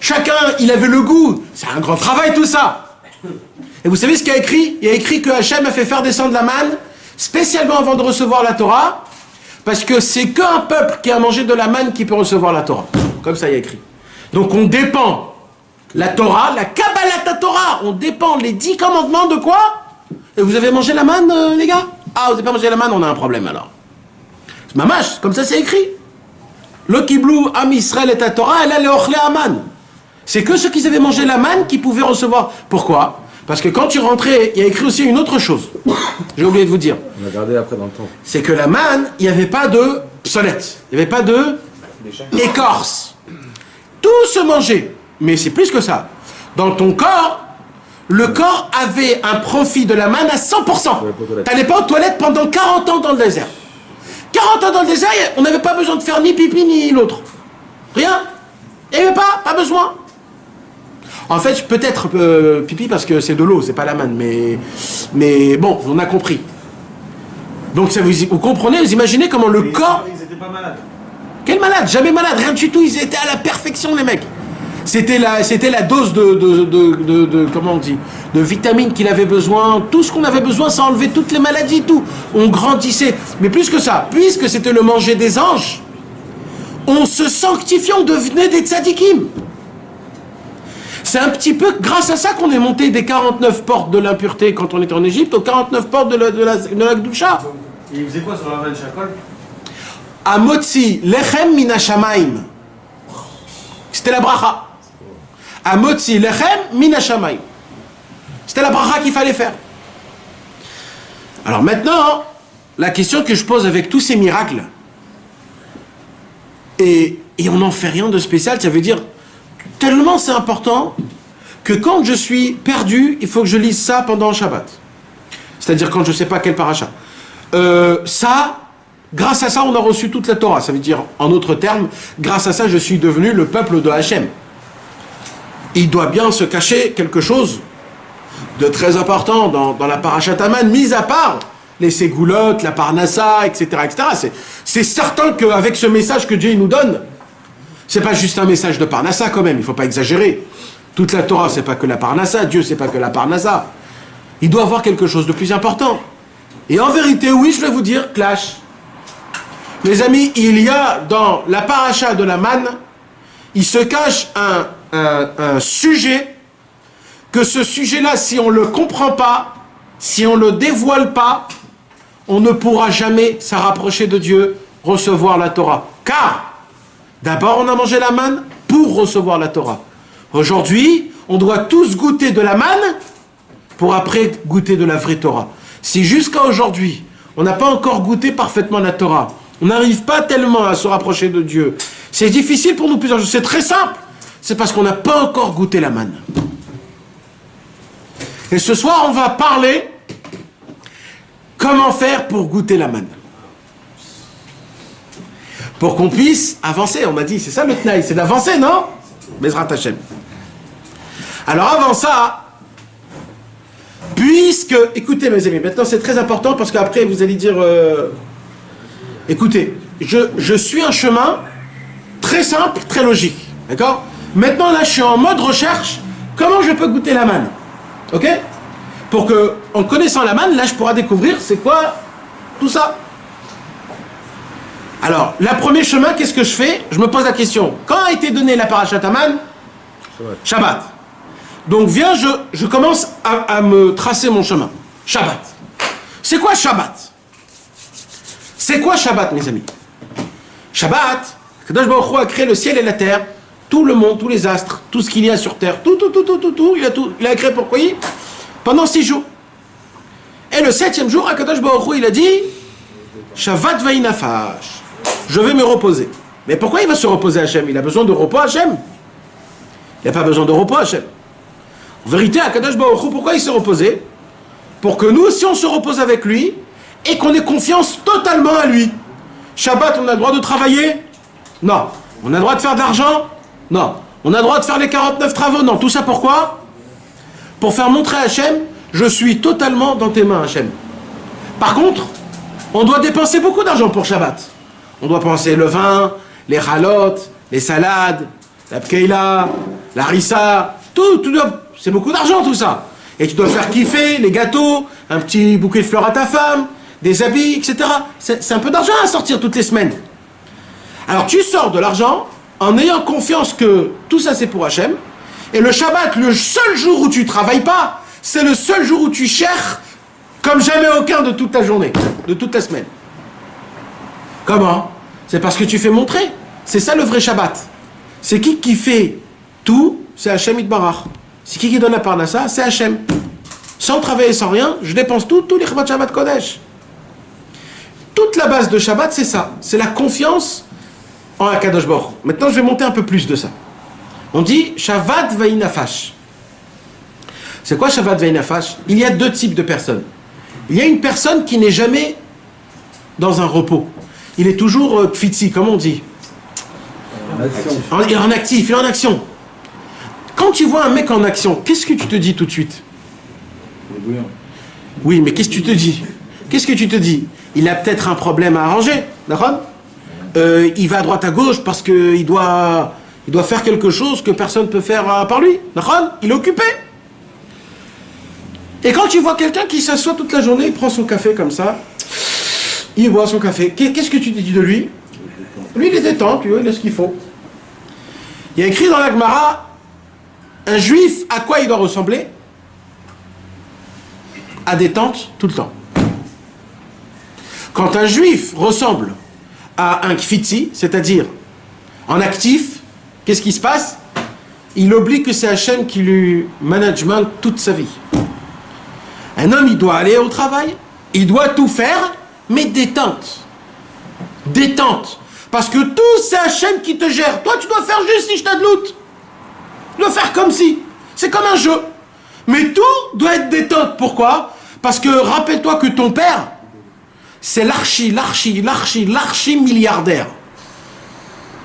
Chacun il avait le goût. C'est un grand travail tout ça. Et vous savez ce qu'il y a écrit? Il y a écrit que Hachem a fait faire descendre la manne spécialement avant de recevoir la Torah. Parce que c'est qu'un peuple qui a mangé de la manne qui peut recevoir la Torah. Comme ça il y a écrit. Donc on dépend la Torah, la Kabbalat Torah. On dépend les 10 commandements de quoi? Et vous avez mangé la manne les gars? Ah vous n'avez pas mangé la manne, on a un problème alors. C'est mamash, comme ça c'est écrit. Le kiblou am Israël et à Torah, elle a le ochle aman. C'est que ceux qui avaient mangé la manne qui pouvaient recevoir. Pourquoi? Parce que quand tu rentrais, il y a écrit aussi une autre chose. J'ai oublié de vous dire. On a gardé après dans le temps. C'est que la manne, il n'y avait pas de psolette. Il n'y avait pas de écorce. Tout se mangeait. Mais c'est plus que ça. Dans ton corps, le corps avait un profit de la manne à 100%. Tu n'allais pas aux toilettes pendant 40 ans dans le désert. 40 ans dans le désert, on n'avait pas besoin de faire ni pipi ni l'autre. Rien. Il n'y avait pas besoin. En fait, peut-être pipi parce que c'est de l'eau, c'est pas la manne, mais bon, on a compris. Donc ça vous comprenez, vous imaginez comment le corps... Ils étaient pas malades. Quel malade? Jamais malade, rien du tout, ils étaient à la perfection les mecs. C'était la dose de comment on dit, de vitamines qu'il avait besoin, tout ce qu'on avait besoin, ça enlevait toutes les maladies, tout. On grandissait. Mais plus que ça, puisque c'était le manger des anges, on se sanctifiait, on devenait des tzadikim. C'est un petit peu grâce à ça qu'on est monté des 49 portes de l'impureté quand on était en Égypte aux 49 portes de la Gdusha. Et il faisait quoi sur la reine Chakol? Amotzi lechem min hashamaim. C'était la bracha. Amotzi lechem min hashamaim. C'était la bracha qu'il fallait faire. Alors maintenant, la question que je pose avec tous ces miracles, et on n'en fait rien de spécial, ça veut dire tellement c'est important que quand je suis perdu, il faut que je lise ça pendant Shabbat. C'est-à-dire quand je ne sais pas quel paracha. Grâce à ça, on a reçu toute la Torah. Ça veut dire, en d'autres termes, grâce à ça, je suis devenu le peuple de Hachem. Il doit bien se cacher quelque chose de très important dans la paracha Taman, mis à part les ségoulottes, la parnassa, etc. etc. C'est certain qu'avec ce message que Dieu nous donne, c'est pas juste un message de parnassa quand même, il ne faut pas exagérer. Toute la Torah, c'est pas que la parnassa, Dieu, c'est pas que la parnassa. Il doit avoir quelque chose de plus important. Et en vérité, oui, je vais vous dire, clash. Les amis, il y a dans la paracha de la manne, il se cache un sujet, que ce sujet-là, si on ne le comprend pas, si on ne le dévoile pas, on ne pourra jamais se rapprocher de Dieu, recevoir la Torah. Car, d'abord, on a mangé la manne pour recevoir la Torah. Aujourd'hui, on doit tous goûter de la manne pour après goûter de la vraie Torah. Si jusqu'à aujourd'hui, on n'a pas encore goûté parfaitement la Torah, on n'arrive pas tellement à se rapprocher de Dieu, c'est difficile pour nous plusieurs choses. C'est très simple, c'est parce qu'on n'a pas encore goûté la manne. Et ce soir, on va parler comment faire pour goûter la manne. Pour qu'on puisse avancer, on m'a dit, c'est ça le tnaï, c'est d'avancer, non? Bezrat Hashem. Alors avant ça, puisque, écoutez mes amis, maintenant c'est très important parce qu'après vous allez dire, écoutez, je suis un chemin très simple, très logique, d'accord? Maintenant là je suis en mode recherche, comment je peux goûter la manne, ok? Pour que, en connaissant la manne, là je pourrai découvrir c'est quoi tout ça. Alors, le premier chemin, qu'est-ce que je fais? Je me pose la question, quand a été donnée la parashat Haman? Shabbat. Donc viens, je commence à me tracer mon chemin. Shabbat. C'est quoi Shabbat? C'est quoi Shabbat, mes amis? Shabbat, Kadosh Baruch Hu a créé le ciel et la terre, tout le monde, tous les astres, tout ce qu'il y a sur terre, tout, il a créé pourquoi? Pendant 6 jours. Et le 7e jour, Kadosh Baruch Hu, il a dit Shabbat vaïnafash. Je vais me reposer. Mais pourquoi il va se reposer Hachem? Il a besoin de repos Hachem. Il n'a pas besoin de repos Hachem. En vérité, Akadosh Baruch Hu, pourquoi il s'est reposé? Pour que nous aussi on se repose avec lui et qu'on ait confiance totalement à lui. Shabbat, on a le droit de travailler? Non. On a le droit de faire de l'argent? Non. On a le droit de faire les 49 travaux? Non. Tout ça pourquoi? Pour faire montrer à Hachem, je suis totalement dans tes mains, Hachem. Par contre, on doit dépenser beaucoup d'argent pour Shabbat. On doit penser le vin, les chalotes, les salades, la pkeila, la rissa, tout c'est beaucoup d'argent tout ça. Et tu dois faire kiffer les gâteaux, un petit bouquet de fleurs à ta femme, des habits, etc. C'est un peu d'argent à sortir toutes les semaines. Alors tu sors de l'argent en ayant confiance que tout ça c'est pour Hachem. Et le Shabbat, le seul jour où tu travailles pas, c'est le seul jour où tu cherches comme jamais aucun de toute ta journée, de toute ta semaine. Comment? C'est parce que tu fais montrer. C'est ça le vrai Shabbat. C'est qui fait tout? C'est Hachem Yitbarach. C'est qui donne la parnassa? C'est Hachem. Sans travailler, sans rien, je dépense tous les Shabbat Shabbat Kodesh. Toute la base de Shabbat, c'est ça. C'est la confiance en Akadosh Baruch Hu. Maintenant, je vais monter un peu plus de ça. On dit Shabbat Vaïnafash. C'est quoi Shabbat Vaïnafash? Il y a deux types de personnes. Il y a une personne qui n'est jamais dans un repos. Il est toujours kfitsi, comme on dit. Il est en actif, il est en action. Quand tu vois un mec en action, qu'est-ce que tu te dis tout de suite? Oui, mais qu'est-ce que tu te dis? Qu'est-ce que tu te dis? Il a peut-être un problème à arranger, d'accord? Il va à droite à gauche parce qu'il doit faire quelque chose que personne ne peut faire par lui, d'accord? Il est occupé. Et quand tu vois quelqu'un qui s'assoit toute la journée, il prend son café comme ça, il boit son café, qu'est-ce que tu te dis de lui? Lui, il est détente, il a ce qu'il faut. Il y a écrit dans la Gemara, un juif, à quoi il doit ressembler? À détente tout le temps. Quand un juif ressemble à un kfitzi, c'est-à-dire en actif, qu'est-ce qui se passe? Il oublie que c'est Hachem qui lui management toute sa vie. Un homme, il doit aller au travail, il doit tout faire, mais détente. Détente. Parce que tout, c'est Hachem qui te gère. Toi, tu dois faire juste si je t'adloute. Tu dois faire comme si. C'est comme un jeu. Mais tout doit être détente. Pourquoi? Parce que rappelle-toi que ton père, c'est l'archi milliardaire.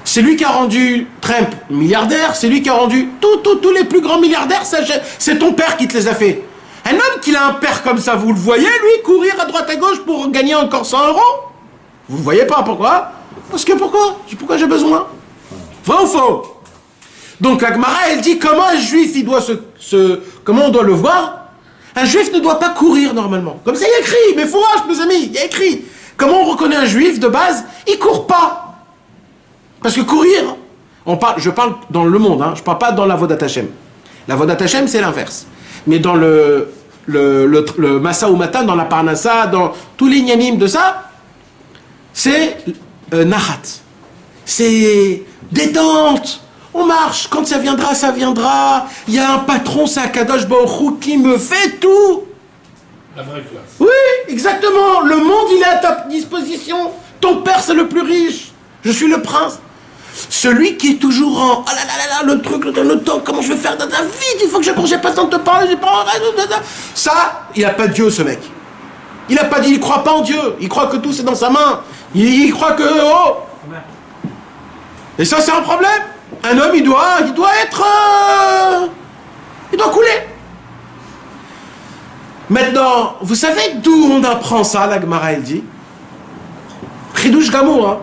C'est lui qui a rendu Trump milliardaire, c'est lui qui a rendu tous les plus grands milliardaires, c'est ton père qui te les a fait. Un homme qui a un père comme ça, vous le voyez, lui, courir à droite à gauche pour gagner encore 100 €? Vous le voyez pas, pourquoi? Parce que pourquoi j'ai besoin? Vrai ou faux? Donc la Gemara, elle dit comment un juif, il doit comment on doit le voir? Un juif ne doit pas courir normalement. Comme ça, il y a écrit, mais fourrage, mes amis, il y a écrit. Comment on reconnaît un juif de base? Il court pas. Parce que courir, je parle dans le monde, je ne parle pas dans la Vodat Hashem. La Vodat Hashem, c'est l'inverse. Mais dans le Massa ou Matan, dans la Parnassa, dans tous les Nyanim de ça, c'est Nahat. C'est détente. On marche, quand ça viendra, ça viendra. Il y a un patron, c'est Akadosh Baruch Hu qui me fait tout. La vraie classe. Oui, exactement. Le monde, il est à ta disposition. Ton père, c'est le plus riche. Je suis le prince. Celui qui est toujours en... Ah là là là, le truc, le temps, comment je vais faire? Vite, il faut que j'ai pas le temps de te parler, j'ai pas... Ça, il n'a pas Dieu, ce mec. Il n'a pas dit, il croit pas en Dieu. Il croit que tout, c'est dans sa main. Il croit que... Oh. Et ça, c'est un problème. Un homme, il doit être... il doit couler. Maintenant, vous savez d'où on apprend ça, la Gemara, elle dit? Chidouche Gamour, hein.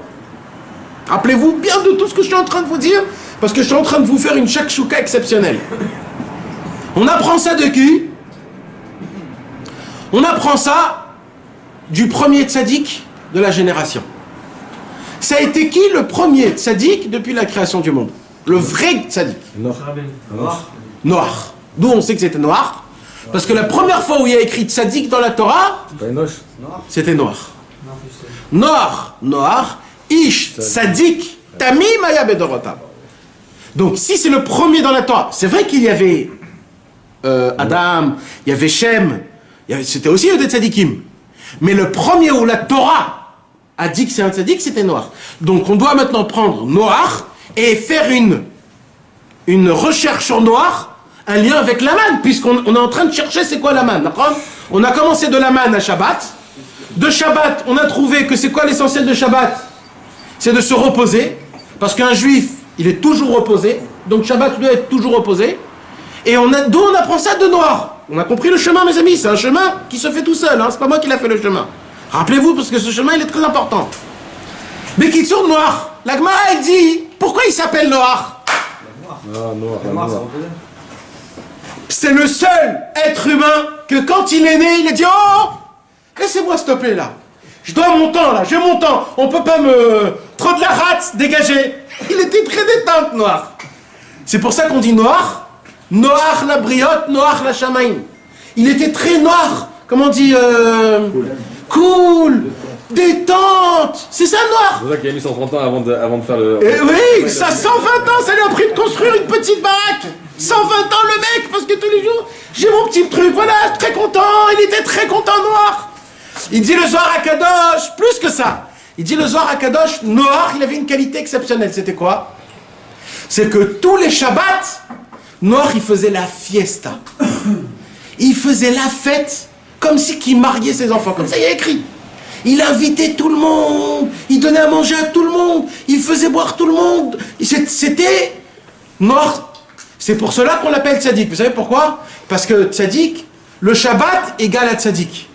Rappelez-vous bien de tout ce que je suis en train de vous dire, parce que je suis en train de vous faire une shakshuka exceptionnelle. On apprend ça de qui? On apprend ça du premier tzaddik de la génération. Ça a été qui le premier tzaddik depuis la création du monde? Le vrai tzaddik. Noach. D'où on sait que c'était Noach? Parce que la première fois où il y a écrit tzaddik dans la Torah, c'était Noach. Noach, Ish, Tzadik, Tamim Aya Bedorotav. Donc si c'est le premier dans la Torah, c'est vrai qu'il y avait Adam, il y avait Shem, c'était aussi des tzadikim. Mais le premier où la Torah a dit que c'est un tzaddik, c'était Noach. Donc on doit maintenant prendre Noach et faire une recherche sur Noach, un lien avec la manne, puisqu'on est en train de chercher c'est quoi la manne, d'accord? On a commencé de la manne à Shabbat. De Shabbat, on a trouvé que c'est quoi l'essentiel de Shabbat? C'est de se reposer, parce qu'un juif, il est toujours reposé, donc Shabbat doit être toujours reposé. Et d'où on apprend ça? De Noach. On a compris le chemin, mes amis, c'est un chemin qui se fait tout seul, hein? C'est pas moi qui l'a fait le chemin. Rappelez-vous, parce que ce chemin, il est très important. Mais qui sur Noach, la Gemara, elle dit, pourquoi il s'appelle Noach? C'est le seul être humain que quand il est né, il a dit, oh, laissez-moi stopper là. Je dois mon temps là, j'ai mon temps. On peut pas me... Trop de la rate, dégagez. Il était très détente, Noach. C'est pour ça qu'on dit Noach. Noach la briotte, Noach la chamaïm. Il était très noir. Comment on dit cool. Détente. C'est ça, Noach. C'est pour ça qu'il a mis 130 ans avant de faire le... Et oui, ça 120 ans, ça lui a pris de construire une petite baraque. 120 ans le mec, parce que tous les jours, j'ai mon petit truc, voilà, très content, il était très content, Noach. Il dit le Zohar à Kadosh, plus que ça. Il dit le Zohar à Kadosh, Noach, il avait une qualité exceptionnelle, c'était quoi? C'est que tous les Shabbats, Noach, il faisait la fiesta. Il faisait la fête, comme si qu'il mariait ses enfants, comme ça il y a écrit. Il invitait tout le monde, il donnait à manger à tout le monde, il faisait boire tout le monde. C'était Noach. C'est pour cela qu'on l'appelle tzaddik. Vous savez pourquoi? Parce que tzaddik, le Shabbat égale à tzaddik.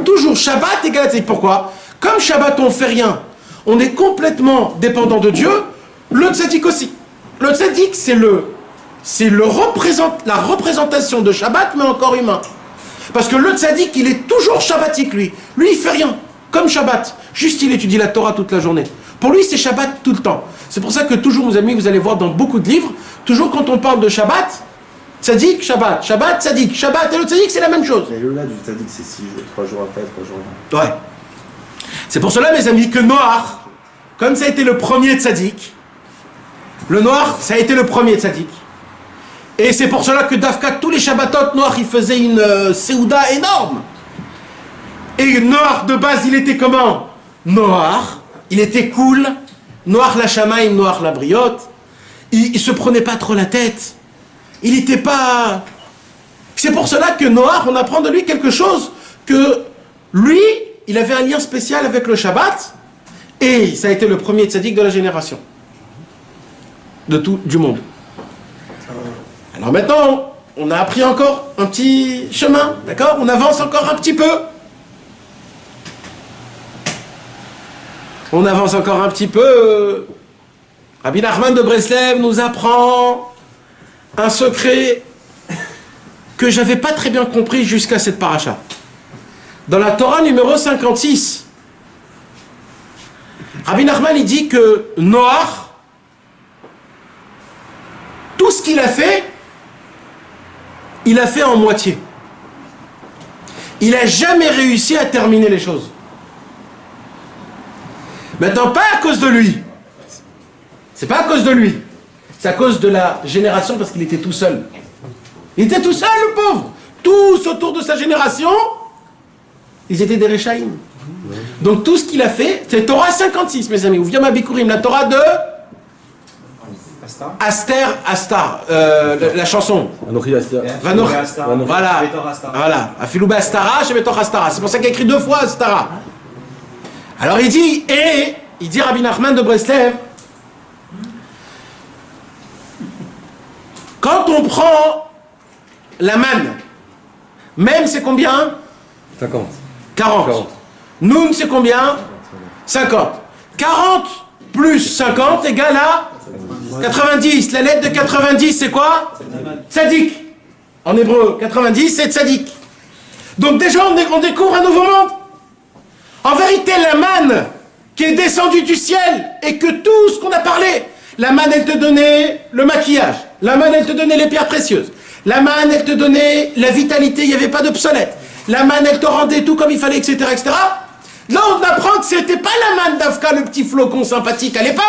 Toujours Shabbat égale à tzaddik. Pourquoi? Comme Shabbat on fait rien, on est complètement dépendant de Dieu, le tzaddik aussi. Le tzaddik c'est la représentation de Shabbat mais encore humain. Parce que le tzaddik il est toujours shabbatique lui. Lui il fait rien, comme Shabbat. Juste il étudie la Torah toute la journée. Pour lui c'est Shabbat tout le temps. C'est pour ça que toujours mes amis vous allez voir dans beaucoup de livres, toujours quand on parle de Shabbat, tzaddik, Shabbat, Shabbat, tzaddik, Shabbat et le tzaddik c'est la même chose. Et au-delà du tzaddik c'est 6 jours, 3 jours après, 3 jours avant. Ouais. C'est pour cela mes amis que Noach, comme ça a été le premier tzaddik, le Noach ça a été le premier tzaddik. Et c'est pour cela que Dafka, tous les Shabbatot, Noach il faisait une Seouda énorme. Et Noach de base il était comment? Noach, il était cool. Noach la chamaïm, Noach la briotte. Il se prenait pas trop la tête. Il n'était pas... C'est pour cela que Noach, on apprend de lui quelque chose, que lui, il avait un lien spécial avec le Shabbat, et ça a été le premier tzaddik de la génération. Du monde. Alors maintenant, on a appris encore un petit chemin, d'accord? On avance encore un petit peu. On avance encore un petit peu. Rabbi Nachman de Breslev nous apprend un secret que j'avais pas très bien compris jusqu'à cette paracha. Dans la Torah numéro 56, Rabbi Nachman il dit que Noach, tout ce qu'il a fait, il a fait en moitié. Il n'a jamais réussi à terminer les choses. Maintenant, pas à cause de lui. C'est pas à cause de lui. C'est à cause de la génération parce qu'il était tout seul. Il était tout seul, le pauvre. Tous autour de sa génération, ils étaient des Réchaïm. Donc tout ce qu'il a fait, c'est Torah 56, mes amis. Ou vient ma Bikurim, la Torah de... Astar, la chanson. Voilà. Afilou Astara, Shebetor Astara. C'est pour ça qu'il a écrit 2 fois Astara. Alors il dit, Rabbi Nachman de Breslev, quand on prend la manne, même c'est combien? 50. 40. Noun c'est combien? 50. 40 plus 50 égale à 90. La lettre de 90 c'est quoi? Tzadik. En hébreu, 90 c'est tzadik. Donc déjà on découvre un nouveau monde. En vérité, la manne qui est descendue du ciel et que tout ce qu'on a parlé, la manne elle te donnait le maquillage, la manne elle te donnait les pierres précieuses, la manne elle te donnait la vitalité, il n'y avait pas d'obsolète, la manne elle te rendait tout comme il fallait, etc. etc. Là on apprend que c'était pas la manne d'Afka, le petit flocon sympathique à l'époque.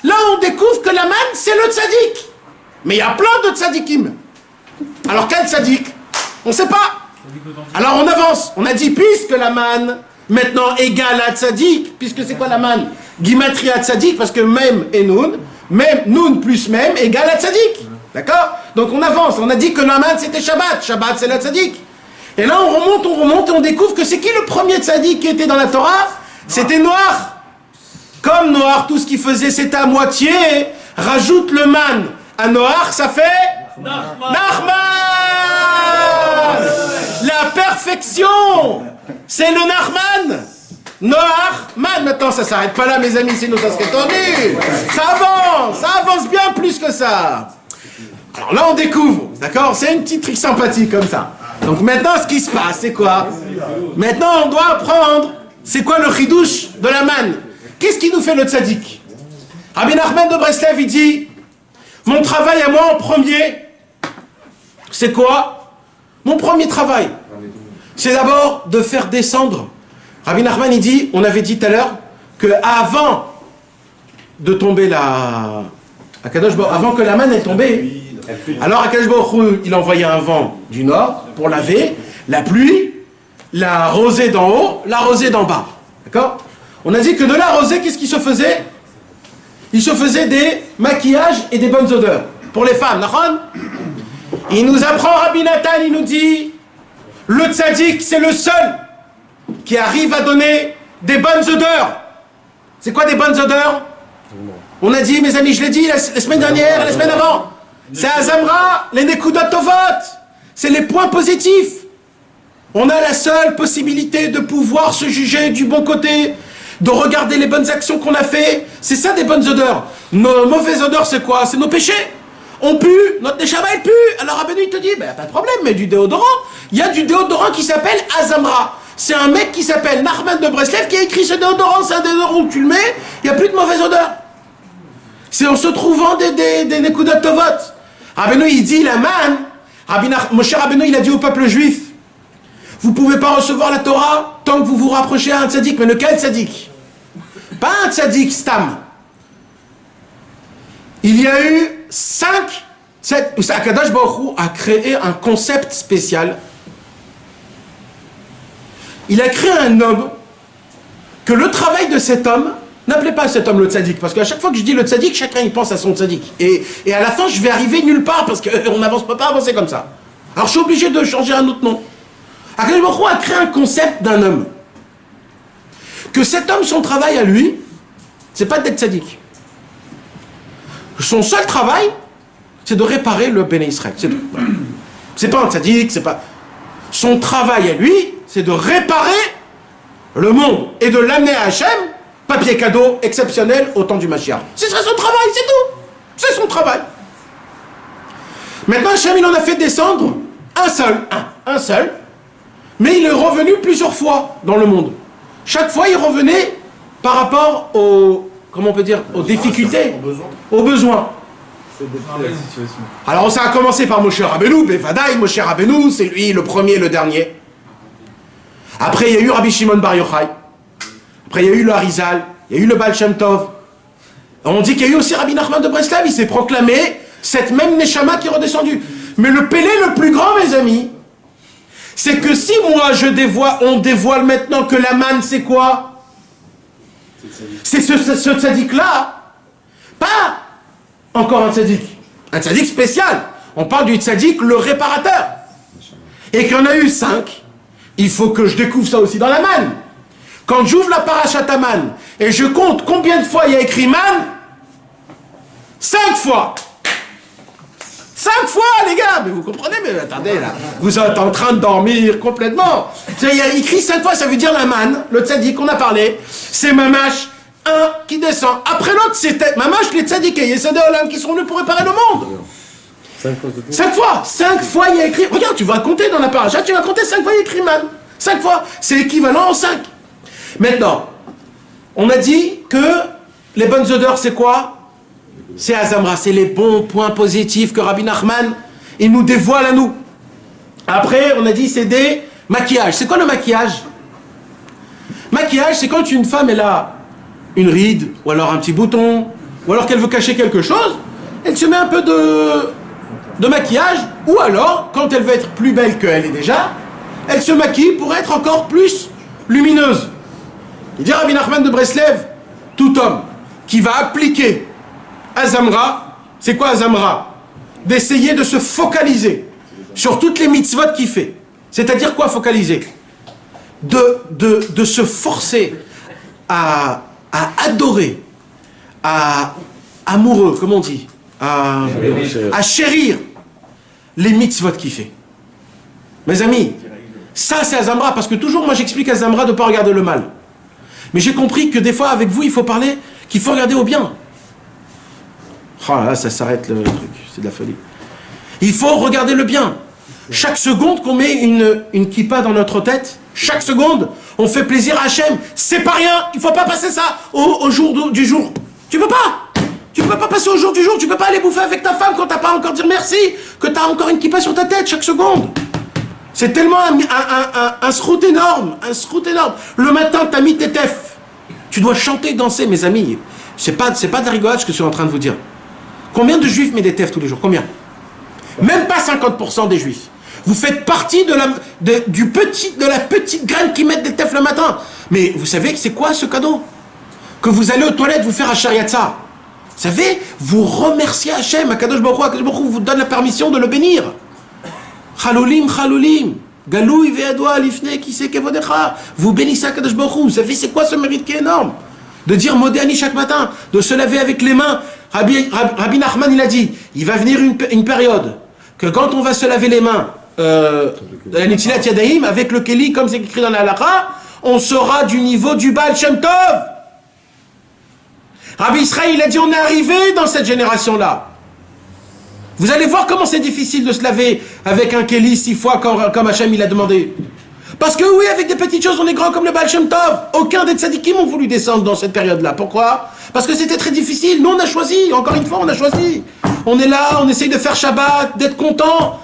Là on découvre que la manne c'est le tzaddik. Mais il y a plein de tzaddikim. Alors quel tzaddik? On ne sait pas. Alors on avance, on a dit puisque la manne maintenant égale à tzadik, puisque c'est quoi la manne? Gimatria tzadik, parce que même et nun plus même égale à tzadik. D'accord? Donc on avance, on a dit que la manne c'était Shabbat, Shabbat c'est la tzadik. Et là on remonte et on découvre que c'est qui le premier tzadik qui était dans la Torah? C'était Noach. Comme Noach, tout ce qu'il faisait c'était à moitié, rajoute le man à Noach, ça fait Nachman. La perfection, c'est le Nachman. Noach, man. Maintenant ça s'arrête pas là mes amis, sinon ça serait tendu. Ça avance bien plus que ça. Alors là on découvre, d'accord? C'est une petite trick sympathique comme ça. Donc maintenant ce qui se passe c'est quoi? Maintenant on doit apprendre c'est quoi le chidouche de la manne. Qu'est-ce qui nous fait le tzaddik? Rabbi Nachman de Breslev il dit mon travail à moi en premier c'est quoi? Mon premier travail c'est d'abord de faire descendre. Rabbi Nachman il dit, on avait dit tout à l'heure que avant de tomber avant que la manne est tombée, alors Akadosh Baruch Hu, il envoyait un vent du nord pour laver, la pluie, la rosée d'en haut, la rosée d'en bas. D'accord? On a dit que de la rosée, qu'est-ce qui se faisait? Il se faisait des maquillages et des bonnes odeurs pour les femmes. Il nous apprend, Rabbi Nathan, il nous dit, le tzaddik, c'est le seul qui arrive à donner des bonnes odeurs. C'est quoi des bonnes odeurs? On a dit, mes amis, je l'ai dit la semaine dernière, la semaine avant. C'est Azamra, les Nekudot Tovot. C'est les points positifs. On a la seule possibilité de pouvoir se juger du bon côté, de regarder les bonnes actions qu'on a fait. C'est ça des bonnes odeurs. Nos mauvaises odeurs, c'est quoi? C'est nos péchés. On pue, notre neshama elle pue. Alors Rabbeinu il te dit, ben pas de problème, mais du déodorant. Il y a du déodorant qui s'appelle Azamra. C'est un mec qui s'appelle Nachman de Breslev qui a écrit ce déodorant. C'est un déodorant où tu le mets, il n'y a plus de mauvaise odeur. C'est en se trouvant des Nekudot Tovot. Rabbeinu il dit, la man, Moshe Rabbeinu il a dit au peuple juif, vous ne pouvez pas recevoir la Torah tant que vous vous rapprochez à un tzaddik. Mais lequel tzaddik? Pas un tzaddik stam. Il y a eu 5. Akadosh Baruch Hu a créé un concept spécial. Il a créé un homme que le travail de cet homme, n'appelez pas cet homme le tzaddik, parce qu'à chaque fois que je dis le tzaddik, chacun il pense à son tzaddik. Et à la fin, je vais arriver nulle part, parce qu'on n'avance pas avancer comme ça. Alors je suis obligé de changer un autre nom. Akadosh Baruch Hu a créé un concept d'un homme. Que cet homme, son travail à lui, c'est pas d'être tzaddik. Son seul travail, c'est de réparer le Béné Israël. C'est tout. Voilà. C'est pas un tzaddik, c'est pas... Son travail à lui, c'est de réparer le monde et de l'amener à Hachem, papier cadeau exceptionnel au temps du Mashiach. Ce serait son travail, c'est tout. C'est son travail. Maintenant, Hachem, il en a fait descendre un seul, mais il est revenu plusieurs fois dans le monde. Chaque fois, il revenait par rapport aux, comment on peut dire, aux difficultés, aux besoins. Alors ça a commencé par Moshe Rabbeinu, Bevadaï, Moshe Rabbeinu, c'est lui le premier et le dernier. Après il y a eu Rabbi Shimon Bar Yochai. Après il y a eu le Harizal, il y a eu le Baal Shem Tov. On dit qu'il y a eu aussi Rabbi Nachman de Breslev, il s'est proclamé cette même Neshama qui est redescendue. Mais le pélé le plus grand, mes amis, c'est que si moi on dévoile maintenant que la manne c'est quoi? C'est ce tzaddik-là, pas encore un tzaddik spécial. On parle du tzaddik, le réparateur. Et qu'il y en a eu 5, il faut que je découvre ça aussi dans la manne. Quand j'ouvre la parashat Aman et je compte combien de fois il y a écrit man, 5 fois. 5 fois, les gars, mais vous comprenez, mais attendez, là, vous êtes en train de dormir complètement. Il y a écrit 5 fois, ça veut dire la manne, le tzaddik qu'on a parlé, c'est mamash, un qui descend. Après l'autre, c'était mamash, les tzaddik et Yesodé Olam qui sont venus pour réparer le monde. 5 fois. 5 fois, il y a écrit, regarde, tu vas compter dans la paracha, tu vas compter 5 fois, il y a écrit man. 5 fois, c'est équivalent en 5. Maintenant, on a dit que les bonnes odeurs, c'est quoi? C'est Azamra, c'est les bons points positifs que Rabbi Nachman, il nous dévoile à nous. Après, on a dit c'est des maquillages. C'est quoi le maquillage? Maquillage, c'est quand une femme, elle a une ride, ou alors un petit bouton, ou alors qu'elle veut cacher quelque chose, elle se met un peu de maquillage, ou alors, quand elle veut être plus belle qu'elle est déjà, elle se maquille pour être encore plus lumineuse. Il dit Rabbi Nachman de Breslev, tout homme qui va appliquer Azamra, c'est quoi Azamra? D'essayer de se focaliser sur toutes les mitzvot qu'il fait. C'est-à-dire quoi focaliser? De se forcer à adorer, à amoureux, comment on dit, à chérir les mitzvot qu'il fait. Mes amis, ça c'est Azamra, parce que toujours moi j'explique à Azamra de ne pas regarder le mal. Mais j'ai compris que des fois avec vous il faut parler, qu'il faut regarder au bien. Oh là, ça s'arrête le truc, c'est de la folie. Il faut regarder le bien. Chaque seconde qu'on met une kippa dans notre tête, chaque seconde, on fait plaisir à Hachem. C'est pas rien, il faut pas passer ça au jour du jour. Tu peux pas. Tu peux pas passer au jour du jour, tu peux pas aller bouffer avec ta femme quand t'as pas encore dit merci, que t'as encore une kippa sur ta tête chaque seconde. C'est tellement un srout énorme, un srout énorme. Le matin, t'as mis tes tefs. Tu dois chanter, danser, mes amis. C'est pas de la rigolade ce que je suis en train de vous dire. Combien de juifs mettent des tefs tous les jours? Combien? Même pas 50% des juifs. Vous faites partie de la petite graine qui met des tefs le matin. Mais vous savez que c'est quoi ce cadeau? Que vous allez aux toilettes vous faire un shariatza. Vous savez, vous remerciez Hachem, Akadosh Baruch Hu vous donne la permission de le bénir. Chaloulim, chaloulim, galouy ve'adoua lifne qui sait kevodecha. Vous bénissez Akadosh Baruch Hu. Vous savez c'est quoi ce mérite qui est énorme? De dire Modéani chaque matin, de se laver avec les mains. Rabbi Nachman il a dit, il va venir une période que quand on va se laver les mains, la Netilat Yadayim, avec le Keli, comme c'est écrit dans la halakha, on sera du niveau du Baal Shem Tov. Rabbi Israël, il a dit, on est arrivé dans cette génération-là. Vous allez voir comment c'est difficile de se laver avec un Keli 6 fois comme Hachem il a demandé. Parce que oui, avec des petites choses, on est grand comme le Baal Shem Tov. Aucun des tzadikim ont voulu descendre dans cette période-là. Pourquoi? Parce que c'était très difficile. Nous, on a choisi. Encore une fois, on a choisi. On est là, on essaye de faire Shabbat, d'être content.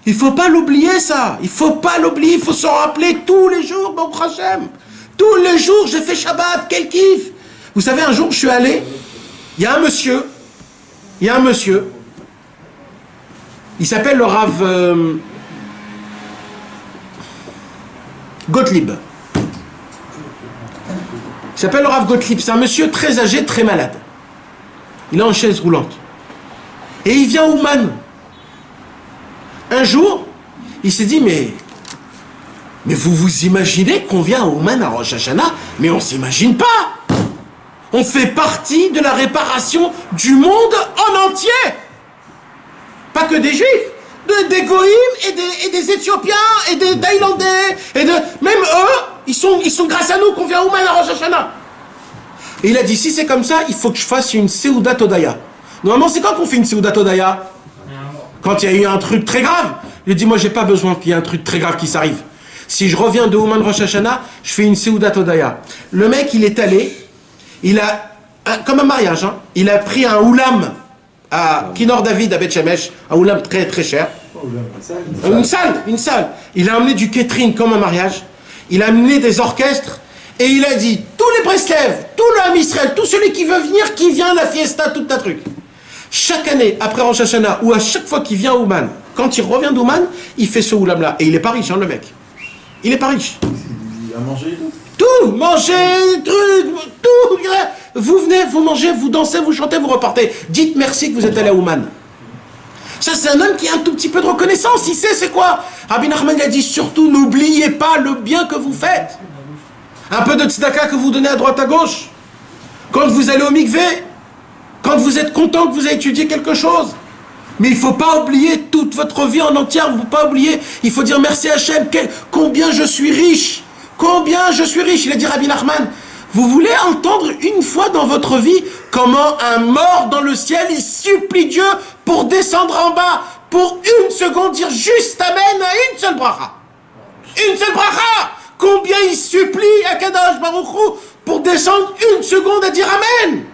Il ne faut pas l'oublier, ça. Il ne faut pas l'oublier. Il faut s'en rappeler tous les jours, Baruch Hashem. Tous les jours, j'ai fait Shabbat. Quel kiff. Vous savez, un jour, je suis allé. Il y a un monsieur. Il s'appelle le Rav Gottlieb. Il s'appelle le Rav Gottlieb. C'est un monsieur très âgé, très malade. Il est en chaise roulante. Et il vient au Man. Un jour, il s'est dit, mais vous vous imaginez qu'on vient au Man à Rosh Hashanah? Mais on ne s'imagine pas. On fait partie de la réparation du monde en entier. Pas que des Juifs. Des Goïms et des Éthiopiens et des Thaïlandais même eux, ils sont grâce à nous qu'on vient au Man à Rosh Hashanah. Et il a dit, si c'est comme ça, il faut que je fasse une Seudat Odaya. Normalement, c'est quand qu'on fait une Seudat Odaya? Quand il y a eu un truc très grave. Il dit, moi, j'ai pas besoin qu'il y ait un truc très grave qui s'arrive. Si je reviens de Ouman Rosh Hashanah, je fais une Seudat Odaya. Le mec, il est allé, il a, comme un mariage, hein, il a pris un oulam à Kinor David à Beth Shemesh, un oulam très très cher. Une salle. Il a amené du catering comme un mariage. Il a amené des orchestres. Et il a dit, tous les Breslev, tout le Ham Israël, tout celui qui veut venir, qui vient à la fiesta, tout un truc. Chaque année, après Rosh Hashanah, ou à chaque fois qu'il vient à Ouman, quand il revient d'Ouman, il fait ce oulam-là. Et il est pas riche, hein, le mec. Il est pas riche. Il a mangé et tout. Tout, manger, trucs, tout. Vous venez, vous mangez, vous dansez, vous chantez, vous repartez. Dites merci que vous êtes allé à Ouman. Ça, c'est un homme qui a un tout petit peu de reconnaissance. Il sait c'est quoi. Rabbi Nachman a dit, surtout, n'oubliez pas le bien que vous faites. Un peu de tzedaka que vous donnez à droite à gauche. Quand vous allez au mikvé, quand vous êtes content que vous avez étudié quelque chose. Mais il ne faut pas oublier toute votre vie en entière. Il ne faut pas oublier. Il faut dire merci à Hachem. Combien je suis riche. Combien je suis riche. Il a dit Rabbi Nachman. Vous voulez entendre une fois dans votre vie comment un mort dans le ciel, il supplie Dieu pour descendre en bas, pour une seconde dire juste Amen à une seule bracha. Une seule bracha. Combien il supplie à Kadosh Baruch Hu pour descendre une seconde à dire Amen.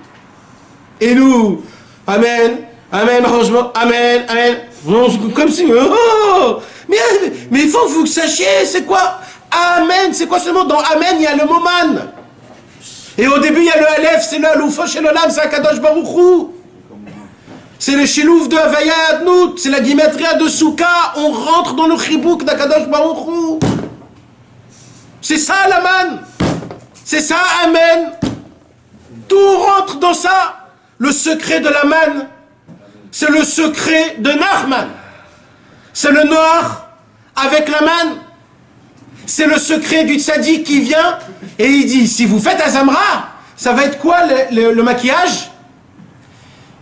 Et nous, Amen, Amen, Amen, Amen. Comme si, oh, mais il faut que vous sachiez, c'est quoi Amen, c'est quoi ce mot? Dans Amen, il y a le mot man. Et au début, il y a le Aleph, c'est le Aloufosh et le Lam, c'est Akadosh Baruch Hu. C'est le Shilouf de Havaya Adnout, c'est la Gimatria de Souka, on rentre dans le Chibouk d'Akadosh Baruch Hu. C'est ça la man. C'est ça, amen. Tout rentre dans ça. Le secret de la manne, c'est le secret de Nahman. C'est le noir avec la manne. C'est le secret du tzaddik qui vient et il dit, si vous faites Azamra, ça va être quoi le maquillage?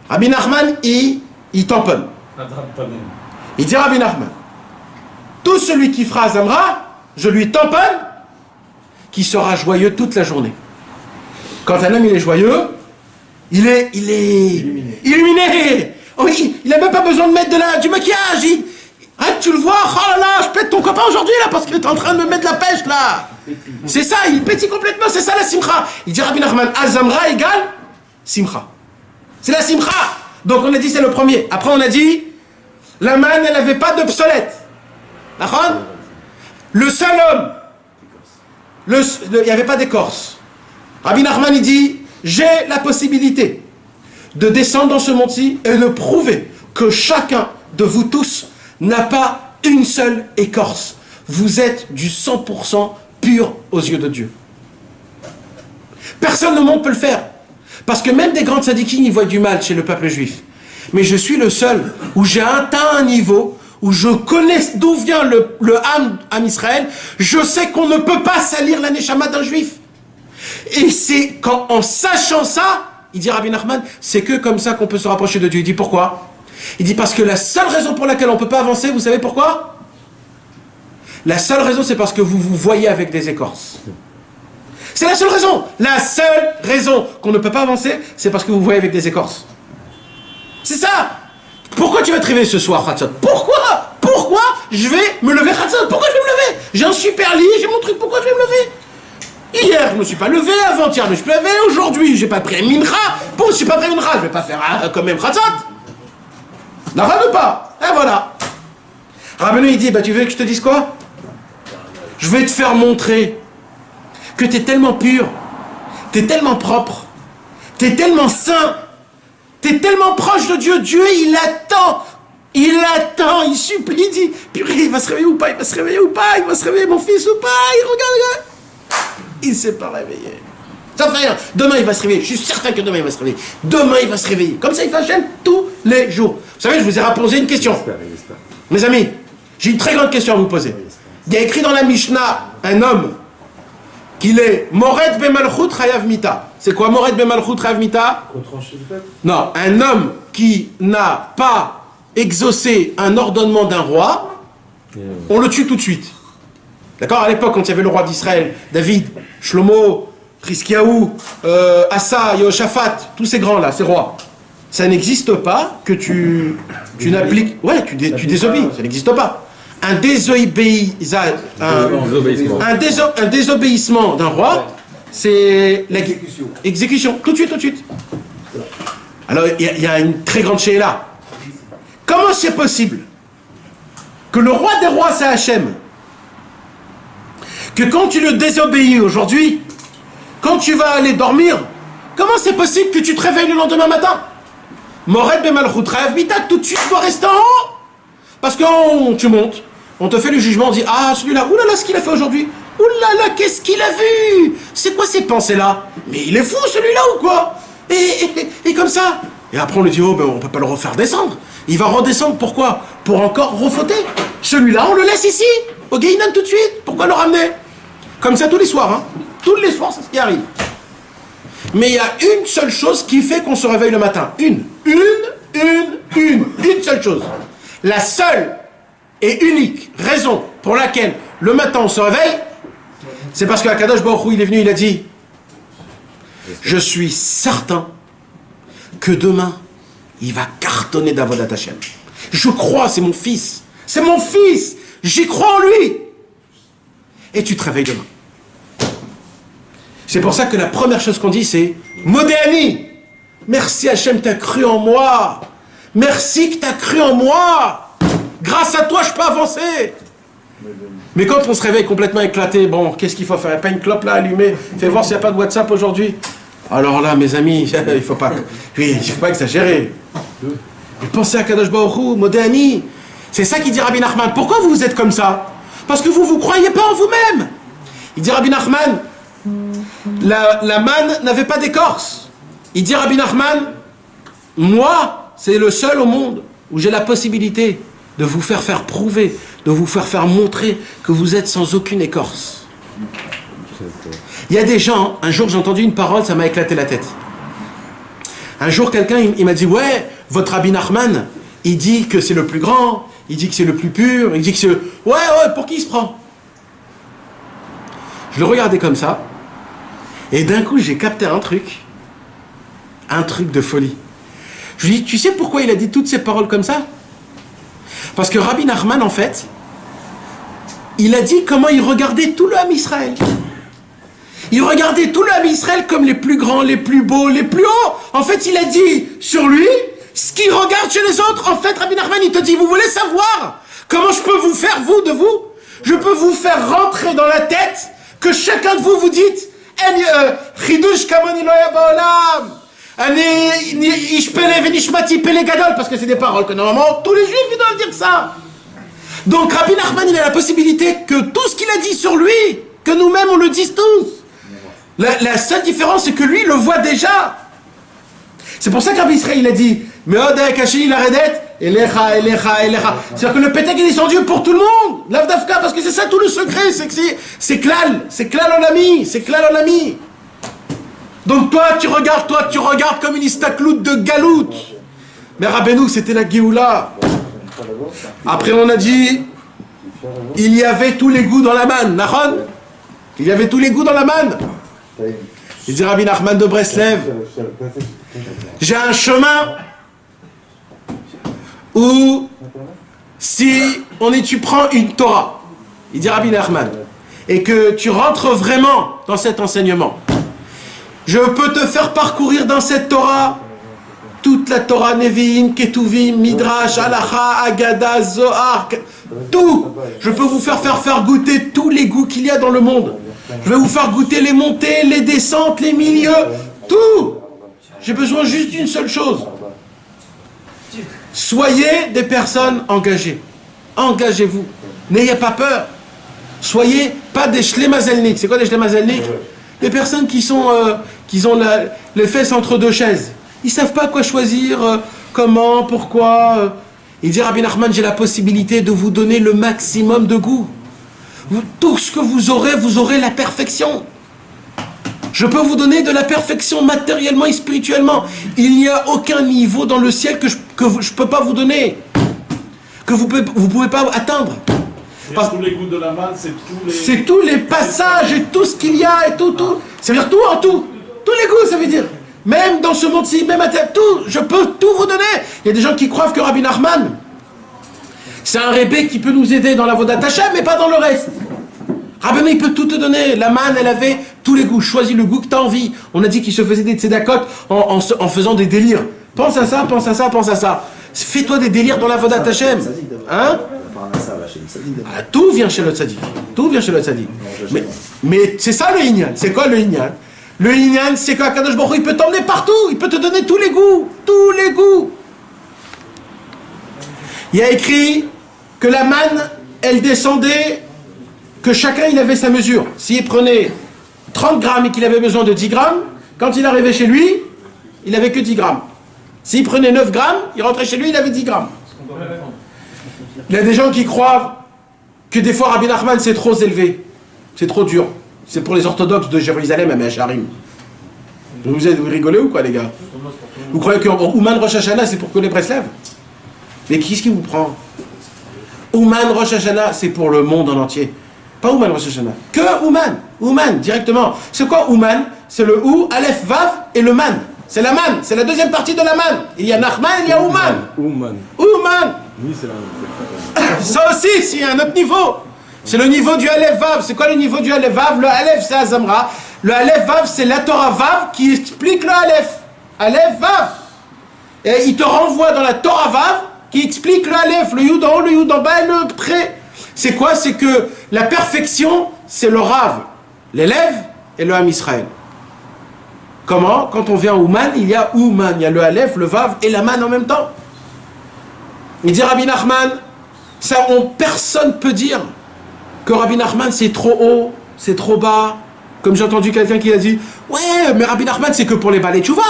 Rabbi Nachman, il tamponne. Il dit Rabbi Nachman, tout celui qui fera Azamra, je lui tamponne, qui sera joyeux toute la journée. Quand un homme il est joyeux, il est illuminé. Oh, il n'a même pas besoin de mettre du maquillage. Tu le vois, oh là là, je pète ton copain aujourd'hui là parce qu'il est en train de me mettre de la pêche là. C'est ça, il pétille complètement, c'est ça la simcha. Il dit Rabbi Nachman, Azamra égale simcha. C'est la simcha. Donc on a dit c'est le premier. Après on a dit, la manne elle n'avait pas d'obsolète. D'accord? Le seul homme, il n'y avait pas d'écorce. Rabbi Nachman il dit, j'ai la possibilité de descendre dans ce mont-ci et de prouver que chacun de vous tous n'a pas une seule écorce. Vous êtes du 100% pur aux yeux de Dieu. Personne au monde peut le faire. Parce que même des grands tzadikim, ils voient du mal chez le peuple juif. Mais je suis le seul où j'ai atteint un niveau où je connais d'où vient le âme Israël. Je sais qu'on ne peut pas salir la neshama d'un juif. Et c'est en sachant ça, il dit Rabbi Nachman, c'est que comme ça qu'on peut se rapprocher de Dieu. Il dit pourquoi? Il dit parce que la seule raison pour laquelle on ne peut pas avancer, vous savez pourquoi? La seule raison, c'est parce que vous vous voyez avec des écorces. C'est la seule raison. La seule raison qu'on ne peut pas avancer, c'est parce que vous vous voyez avec des écorces. C'est ça. Pourquoi tu vas te réveiller ce soir, Khatsot? Pourquoi je vais me lever, Khatsot? Pourquoi je vais me lever? J'ai un super lit, j'ai mon truc, pourquoi je vais me lever? Hier, je ne me suis pas levé, avant-hier, je me suis pas levé, aujourd'hui, j'ai pas pris mincha. Pourquoi je suis pas pris mincha? Je vais pas faire quand même Khatsot. N'arrête ou pas? Et voilà. Rabbeinu il dit, bah tu veux que je te dise quoi? Je vais te faire montrer que tu es tellement pur, tu es tellement propre, tu es tellement saint, tu es tellement proche de Dieu. Dieu, il attend, il supplie, il dit, purée, il va se réveiller ou pas, il va se réveiller ou pas, il va se réveiller mon fils ou pas, il regarde. Il ne s'est pas réveillé. Ça fait rien. Demain, il va se réveiller. Je suis certain que demain, il va se réveiller. Demain, il va se réveiller. Comme ça, il fait Hachem tous les jours. Vous savez, je vous ai posé une question. Mes amis, j'ai une très grande question à vous poser. Il y a écrit dans la Mishnah, un homme, qu'il est Mored Bemalchut Chayav Mita. C'est quoi Mored Bemalchut Chayav Mita? Non, un homme qui n'a pas exaucé un ordonnement d'un roi, on le tue tout de suite. D'accord? À l'époque, quand il y avait le roi d'Israël, David, Shlomo, Hiskiaou, Asa, Yehoshaphat, tous ces grands-là, ces rois, ça n'existe pas que tu n'appliques... Ouais, tu désobéis, ça n'existe pas. Un désobéissement d'un roi, c'est l'exécution. Tout de suite. Alors, il y a une très grande chéla. Comment c'est possible que le roi des rois, c'est Hachem, que quand tu le désobéis aujourd'hui, quand tu vas aller dormir, comment c'est possible que tu te réveilles le lendemain matin? Mored Bemalchut Chayav Mita, tout de suite, tu dois rester en haut. Parce que tu montes, on te fait le jugement, on dit, ah, celui-là, oulala, ce qu'il a fait aujourd'hui, oulala, qu'est-ce qu'il a vu? C'est quoi ces pensées-là? Mais il est fou, celui-là, ou quoi? Et comme ça. Et après, on lui dit, oh, ben, on peut pas le refaire descendre. Il va redescendre, pourquoi? Pour encore refauter. Celui-là, on le laisse ici, au Guéinan tout de suite. Pourquoi le ramener? Comme ça tous les soirs, hein. Tous les soirs, c'est ce qui arrive. Mais il y a une seule chose qui fait qu'on se réveille le matin. Une seule chose. La seule et unique raison pour laquelle le matin on se réveille, c'est parce que Akadosh Baruch Hu, il est venu, il a dit, je suis certain que demain, il va cartonner d'Avodat Hashem. Je crois, c'est mon fils. C'est mon fils. J'y crois en lui. Et tu te réveilles demain. C'est pour ça que la première chose qu'on dit, c'est Modéani. Merci Hachem, t'as cru en moi. Merci que t'as cru en moi. Grâce à toi, je peux avancer. Mais quand on se réveille complètement éclaté, bon, qu'est-ce qu'il faut faire? Il n'y a pas une clope là allumée. Fais voir s'il n'y a pas de WhatsApp aujourd'hui. Alors là, mes amis, il ne faut pas exagérer. Mais pensez à Kadosh Baruch Hu, Modéani. C'est ça qu'il dit Rabbi Nachman. Pourquoi vous êtes comme ça? Parce que vous ne croyez pas en vous-même. Il dit Rabbi Nachman, la manne n'avait pas d'écorce. Il dit Rabbi Nachman, moi, c'est le seul au monde où j'ai la possibilité de vous faire prouver, de vous faire montrer que vous êtes sans aucune écorce. Il y a des gens, un jour j'ai entendu une parole, ça m'a éclaté la tête. Un jour quelqu'un il m'a dit, ouais, votre Rabbi Nachman, il dit que c'est le plus grand, il dit que c'est le plus pur, il dit que c'est... Ouais, pour qui il se prend? Je le regardais comme ça, et d'un coup j'ai capté un truc de folie. Je lui dis, tu sais pourquoi il a dit toutes ces paroles comme ça? Parce que Rabbi Nachman, en fait, il a dit comment il regardait tout le Ham Israël. Il regardait tout le Ham Israël comme les plus grands, les plus beaux, les plus hauts. En fait, il a dit sur lui ce qu'il regarde chez les autres. En fait, Rabbi Nachman, il te dit, vous voulez savoir comment je peux vous faire, vous, de vous? Je peux vous faire rentrer dans la tête que chacun de vous, vous dites, Chidush kamani lo ya ba'olam. Parce que c'est des paroles que normalement tous les juifs ils doivent dire ça. Donc Rabbi Nachman il a la possibilité que tout ce qu'il a dit sur lui, que nous-mêmes on le dise tous. La seule différence c'est que lui il le voit déjà. C'est pour ça que Rabbi Israël il a dit c'est-à-dire que le pétek est descendu pour tout le monde, l'avdafka, parce que c'est ça tout le secret, c'est klal olami, c'est klal olami. Donc toi tu regardes comme une istaklout de galout. Mais Rabbeinu c'était la Géoula. Après on a dit, il y avait tous les goûts dans la manne, Nachon. Il y avait tous les goûts dans la manne. Il dit Rabbi Nachman de Breslev, j'ai un chemin où si tu prends une Torah, il dit Rabbi Nachman, et que tu rentres vraiment dans cet enseignement, je peux te faire parcourir dans cette Torah toute la Torah, Nevi'im, Ketuvim, Midrash, Halacha, Agada, Zohar, tout. Je peux vous faire goûter tous les goûts qu'il y a dans le monde. Je vais vous faire goûter les montées, les descentes, les milieux, tout. J'ai besoin juste d'une seule chose. Soyez des personnes engagées. Engagez-vous. N'ayez pas peur. Soyez pas des shlemazelnik. C'est quoi des shlemazelnik? Des personnes qui ont les fesses entre deux chaises. Ils ne savent pas quoi choisir, comment, pourquoi. Il dit Rabbi Nachman, j'ai la possibilité de vous donner le maximum de goût. Tout ce que vous aurez la perfection. Je peux vous donner de la perfection matériellement et spirituellement. Il n'y a aucun niveau dans le ciel que je ne peux pas vous donner, que vous pouvez pas atteindre. Tous les goûts de la manne, c'est tous les passages et tout ce qu'il y a et tout. Ça veut dire tout en tout. Tous les goûts, ça veut dire. Même dans ce monde-ci, même à terre, tout. Je peux tout vous donner. Il y a des gens qui croient que Rabbi Nachman, c'est un rébé qui peut nous aider dans la Vodat Hashem, mais pas dans le reste. Rabbi, il peut tout te donner. La manne, elle avait tous les goûts. Choisis le goût que tu as envie. On a dit qu'il se faisait des tzedakot en faisant des délires. Pense à ça, pense à ça, pense à ça. Fais-toi des délires dans la Vodat Hashem. Hein? Tout vient chez le tzaddik. Tout vient chez le tzaddik. Mais c'est ça le Inyan. C'est quoi le Inyan? Le Inyan, c'est qu'Akadosh Baruch Hu, il peut t'emmener partout. Il peut te donner tous les goûts. Tous les goûts. Il y a écrit que la manne, elle descendait, que chacun, il avait sa mesure. S'il prenait 30 grammes et qu'il avait besoin de 10 grammes, quand il arrivait chez lui, il n'avait que 10 grammes. S'il prenait 9 grammes, il rentrait chez lui, il avait 10 grammes. Il y a des gens qui croient que des fois Rabbi Nachman c'est trop élevé, c'est trop dur. C'est pour les orthodoxes de Jérusalem à Me'acharim. Vous rigolez ou quoi les gars? Vous croyez que Ouman Rosh Hashanah c'est pour que les Breslev? Mais qu'est-ce qui vous prend? Ouman Rosh Hashanah c'est pour le monde en entier. Pas Ouman Rosh Hashanah. Que Ouman. Ouman directement. C'est quoi Ouman? C'est le Ou, Aleph, Vav et le Man. C'est la Man. C'est la deuxième partie de la Man. Il y a Nachman, il y a Ouman. Ouman. Ouman. Oui, c'est la... Ça aussi, c'est un autre niveau. C'est le niveau du Aleph Vav. C'est quoi le niveau du Aleph Vav? Le Aleph, c'est Azamra. Le Aleph Vav, c'est la Torah Vav qui explique le Aleph. Aleph Vav. Et il te renvoie dans la Torah Vav qui explique le Aleph, le Yud en haut, le Yud en bas et le près. C'est quoi? C'est que la perfection, c'est le Rav, l'élève et le Ham Israël. Comment? Quand on vient à Ouman, il y a Ouman. Il y a le Aleph, le Vav et la Man en même temps. Il dit Rabbi Nachman, personne ne peut dire que Rabbi Nachman c'est trop haut, c'est trop bas. Comme j'ai entendu quelqu'un qui a dit « Ouais, mais Rabbi Nachman, c'est que pour les balais tchouva. »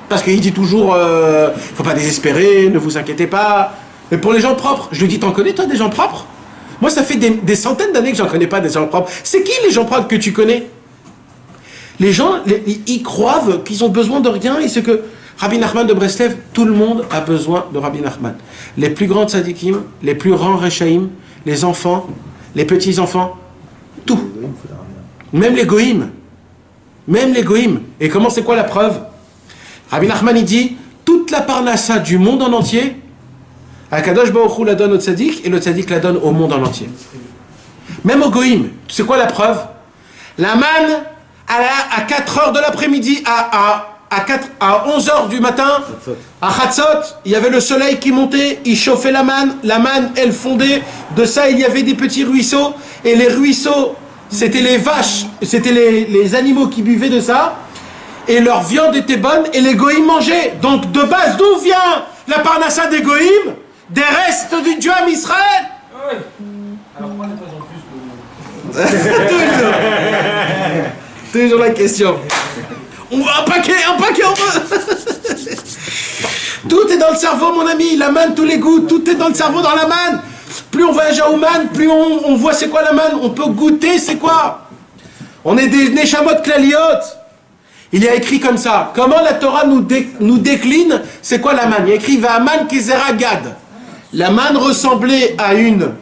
Parce qu'il dit toujours « Faut pas désespérer, ne vous inquiétez pas. » Mais pour les gens propres, je lui dis « T'en connais, toi, des gens propres ?» Moi, ça fait des centaines d'années que j'en connais pas des gens propres. C'est qui les gens propres que tu connais? Les gens, ils croient qu'ils ont besoin de rien et c'est que Rabbi Nachman de Breslev, tout le monde a besoin de Rabbi Nachman. Les plus grands tzadikim, les plus grands rechaïm, les enfants, les petits-enfants, tout. Même les goïms. Même les goïms. Et comment c'est quoi la preuve? Rabbi Nachman, il dit, toute la parnassa du monde en entier, Akadosh Baruch Hu la donne au tzadik et le tzadik la donne au monde en entier. Même au goïm. C'est quoi la preuve? La manne, à 4 heures de l'après-midi, à 11 heures du matin, à Chatzot, il y avait le soleil qui montait, il chauffait la manne, elle fondait, de ça il y avait des petits ruisseaux, et les ruisseaux, c'était les vaches, c'était les animaux qui buvaient de ça, et leur viande était bonne, et les goïms mangeaient. Donc de base, d'où vient la parnassa des goïms? Des restes du Dieu à Israël. Alors pourquoi les fois en plus Toujours la question. On va un paquet, on va. Tout est dans le cerveau, mon ami. La manne, tous les goûts, tout est dans le cerveau, dans la manne. Plus on voyage à Ouman, plus on voit c'est quoi la manne. On peut goûter c'est quoi. On est des Neshamot Klaliot. Il y a écrit comme ça. Comment la Torah nous décline c'est quoi la manne? Il y a écrit Va'aman Kezera Gad. La manne ressemblait à une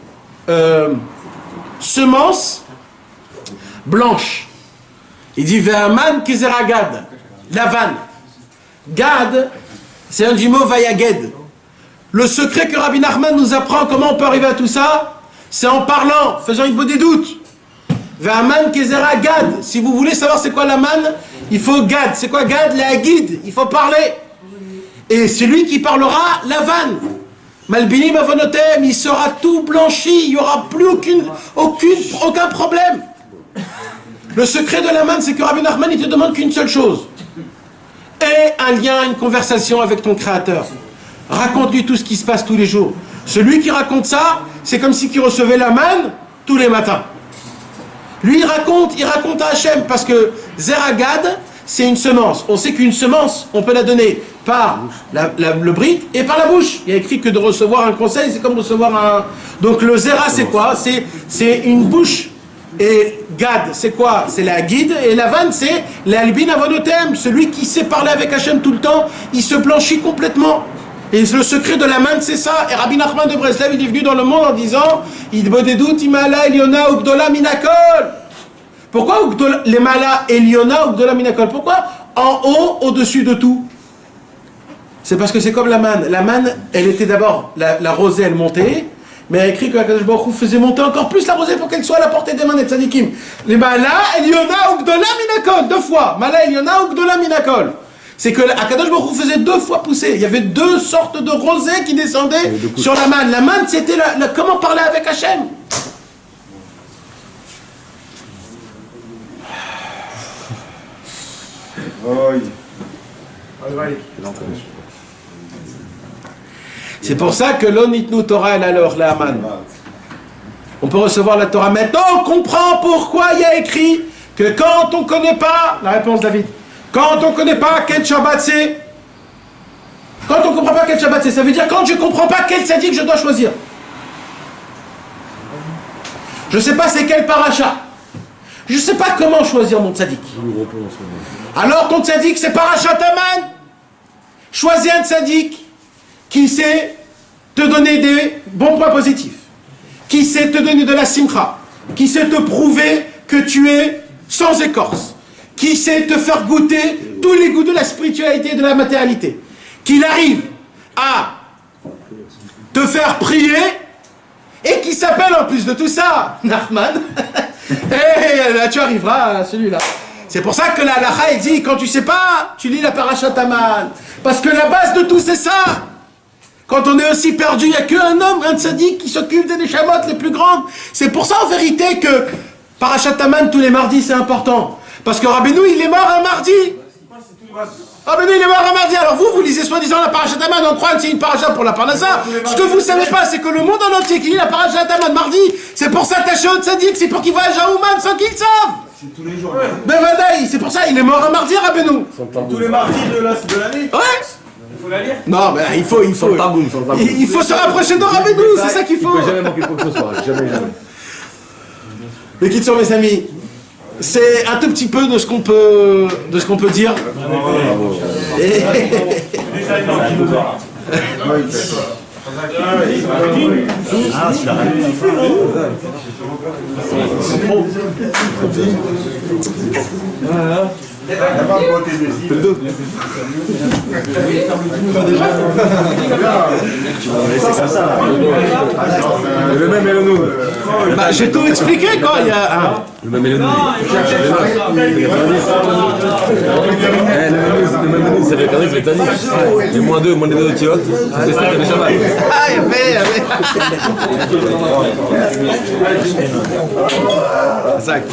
semence blanche. Il dit Ve'aman Kezera Gad. La vanne. Gad, c'est un du mot Vayaged. Le secret que Rabbi Nachman nous apprend comment on peut arriver à tout ça, c'est en parlant, faisant une bonne des doutes. Ve'aman Kezera Gad. Si vous voulez savoir c'est quoi la manne, il faut Gad. C'est quoi Gad? La guide. Il faut parler. Et celui qui parlera, la vanne. Malbinim avonotem, il sera tout blanchi, il n'y aura plus aucun problème. Le secret de la manne, c'est que Rabbi Nachman, il te demande qu'une seule chose. Aie un lien, une conversation avec ton Créateur. Raconte-lui tout ce qui se passe tous les jours. Celui qui raconte ça, c'est comme si il recevait la manne tous les matins. Lui, il raconte à Hachem, parce que Zeragad, c'est une semence. On sait qu'une semence, on peut la donner par le brit et par la bouche. Il y a écrit que de recevoir un conseil, c'est comme recevoir un... Donc le Zera, c'est quoi? C'est une bouche. Et Gad, c'est quoi? C'est la guide. Et la vanne, c'est l'albin avonotem. Celui qui sait parler avec Hachem tout le temps, il se blanchit complètement. Et le secret de la manne, c'est ça. Et Rabbi Nachman de Breslev, il est venu dans le monde en disant il me dédoute, imala, eliona, ugdola, minakol. Pourquoi les mala, eliona, ugdola, minakol? Pourquoi en haut, au-dessus de tout? C'est parce que c'est comme la manne. La manne, elle était d'abord, la rosée, elle montait, mais elle a écrit que Akadosh Baruch Hu faisait monter encore plus la rosée pour qu'elle soit à la portée des mains des tzadikim. Les mala, eliona, ugdola, minakol. 2 fois. Mala, eliona, ugdola, minakol. C'est que Akadosh Baruch Hu faisait 2 fois pousser. Il y avait 2 sortes de rosées qui descendaient sur la manne. La manne, c'était comment parler avec Hachem. C'est pour ça que l'onitnu Torah elle alors la manne. On peut recevoir la Torah. Maintenant, on comprend pourquoi il y a écrit que quand on ne connaît pas, la réponse David, quand on ne connaît pas quel Shabbat c'est, quand on ne comprend pas quel Shabbat c'est, ça veut dire quand je ne comprends pas quel tzaddik je dois choisir. Je ne sais pas c'est quel paracha. Je ne sais pas comment choisir mon tzaddik. Alors ton tzaddik c'est parachat Aman. Choisis un tzaddik qui sait te donner des bons points positifs, qui sait te donner de la simcha, qui sait te prouver que tu es sans écorce, qui sait te faire goûter tous les goûts de la spiritualité et de la matérialité, qu'il arrive à te faire prier et qui s'appelle en plus de tout ça Nachman. Et là tu arriveras à celui-là. C'est pour ça que la halakha elle dit quand tu sais pas, tu lis la parashat Aman. Parce que la base de tout c'est ça. Quand on est aussi perdu, il n'y a qu'un homme, un tzaddik qui s'occupe des neshamot les plus grandes. C'est pour ça en vérité que parashat Aman tous les mardis c'est important. Parce que Rabbeinu il est mort un mardi. Rabbeinu il est mort un mardi. Alors vous lisez soi-disant la parashat Aman, on croit que c'est une parashat pour la parnassa. Ce que vous ne savez pas, c'est que le monde en entier qui lit la parashat Aman mardi, c'est pour s'attacher au tzaddik, c'est pour qu'il voyage à Ouman sans qu'il le savent. C'est tous les jours. Ben Vadaï, c'est pour ça, il est mort un mardi, Rabbeinu. Tous les mardis de l'année. Ouais. Il faut la lire. Non, ben il faut. Il faut se rapprocher de Rabbeinu, c'est ça qu'il faut. Il peut jamais manquer quoi que ce soit, jamais. Mais qui sont mes amis, c'est un tout petit peu de ce qu'on peut dire. Et- Le même Elonou. Bah, j'ai tout expliqué quoi. Il y a Le même Elonou. Le même Elonou, c'est regardé que les tanniques. Et moins 2 kilotes, c'est ça que les Shabbat. Ah, il y avait. Exact.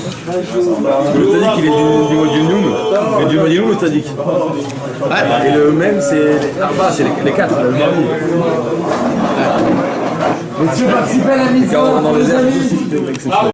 Le tannique, il est du mot du Noum. Et du mot du Noum, le tannique. Et le même, c'est les Arba, c'est les 4, le mardi. Monsieur, participez à la mission. Dans les airs,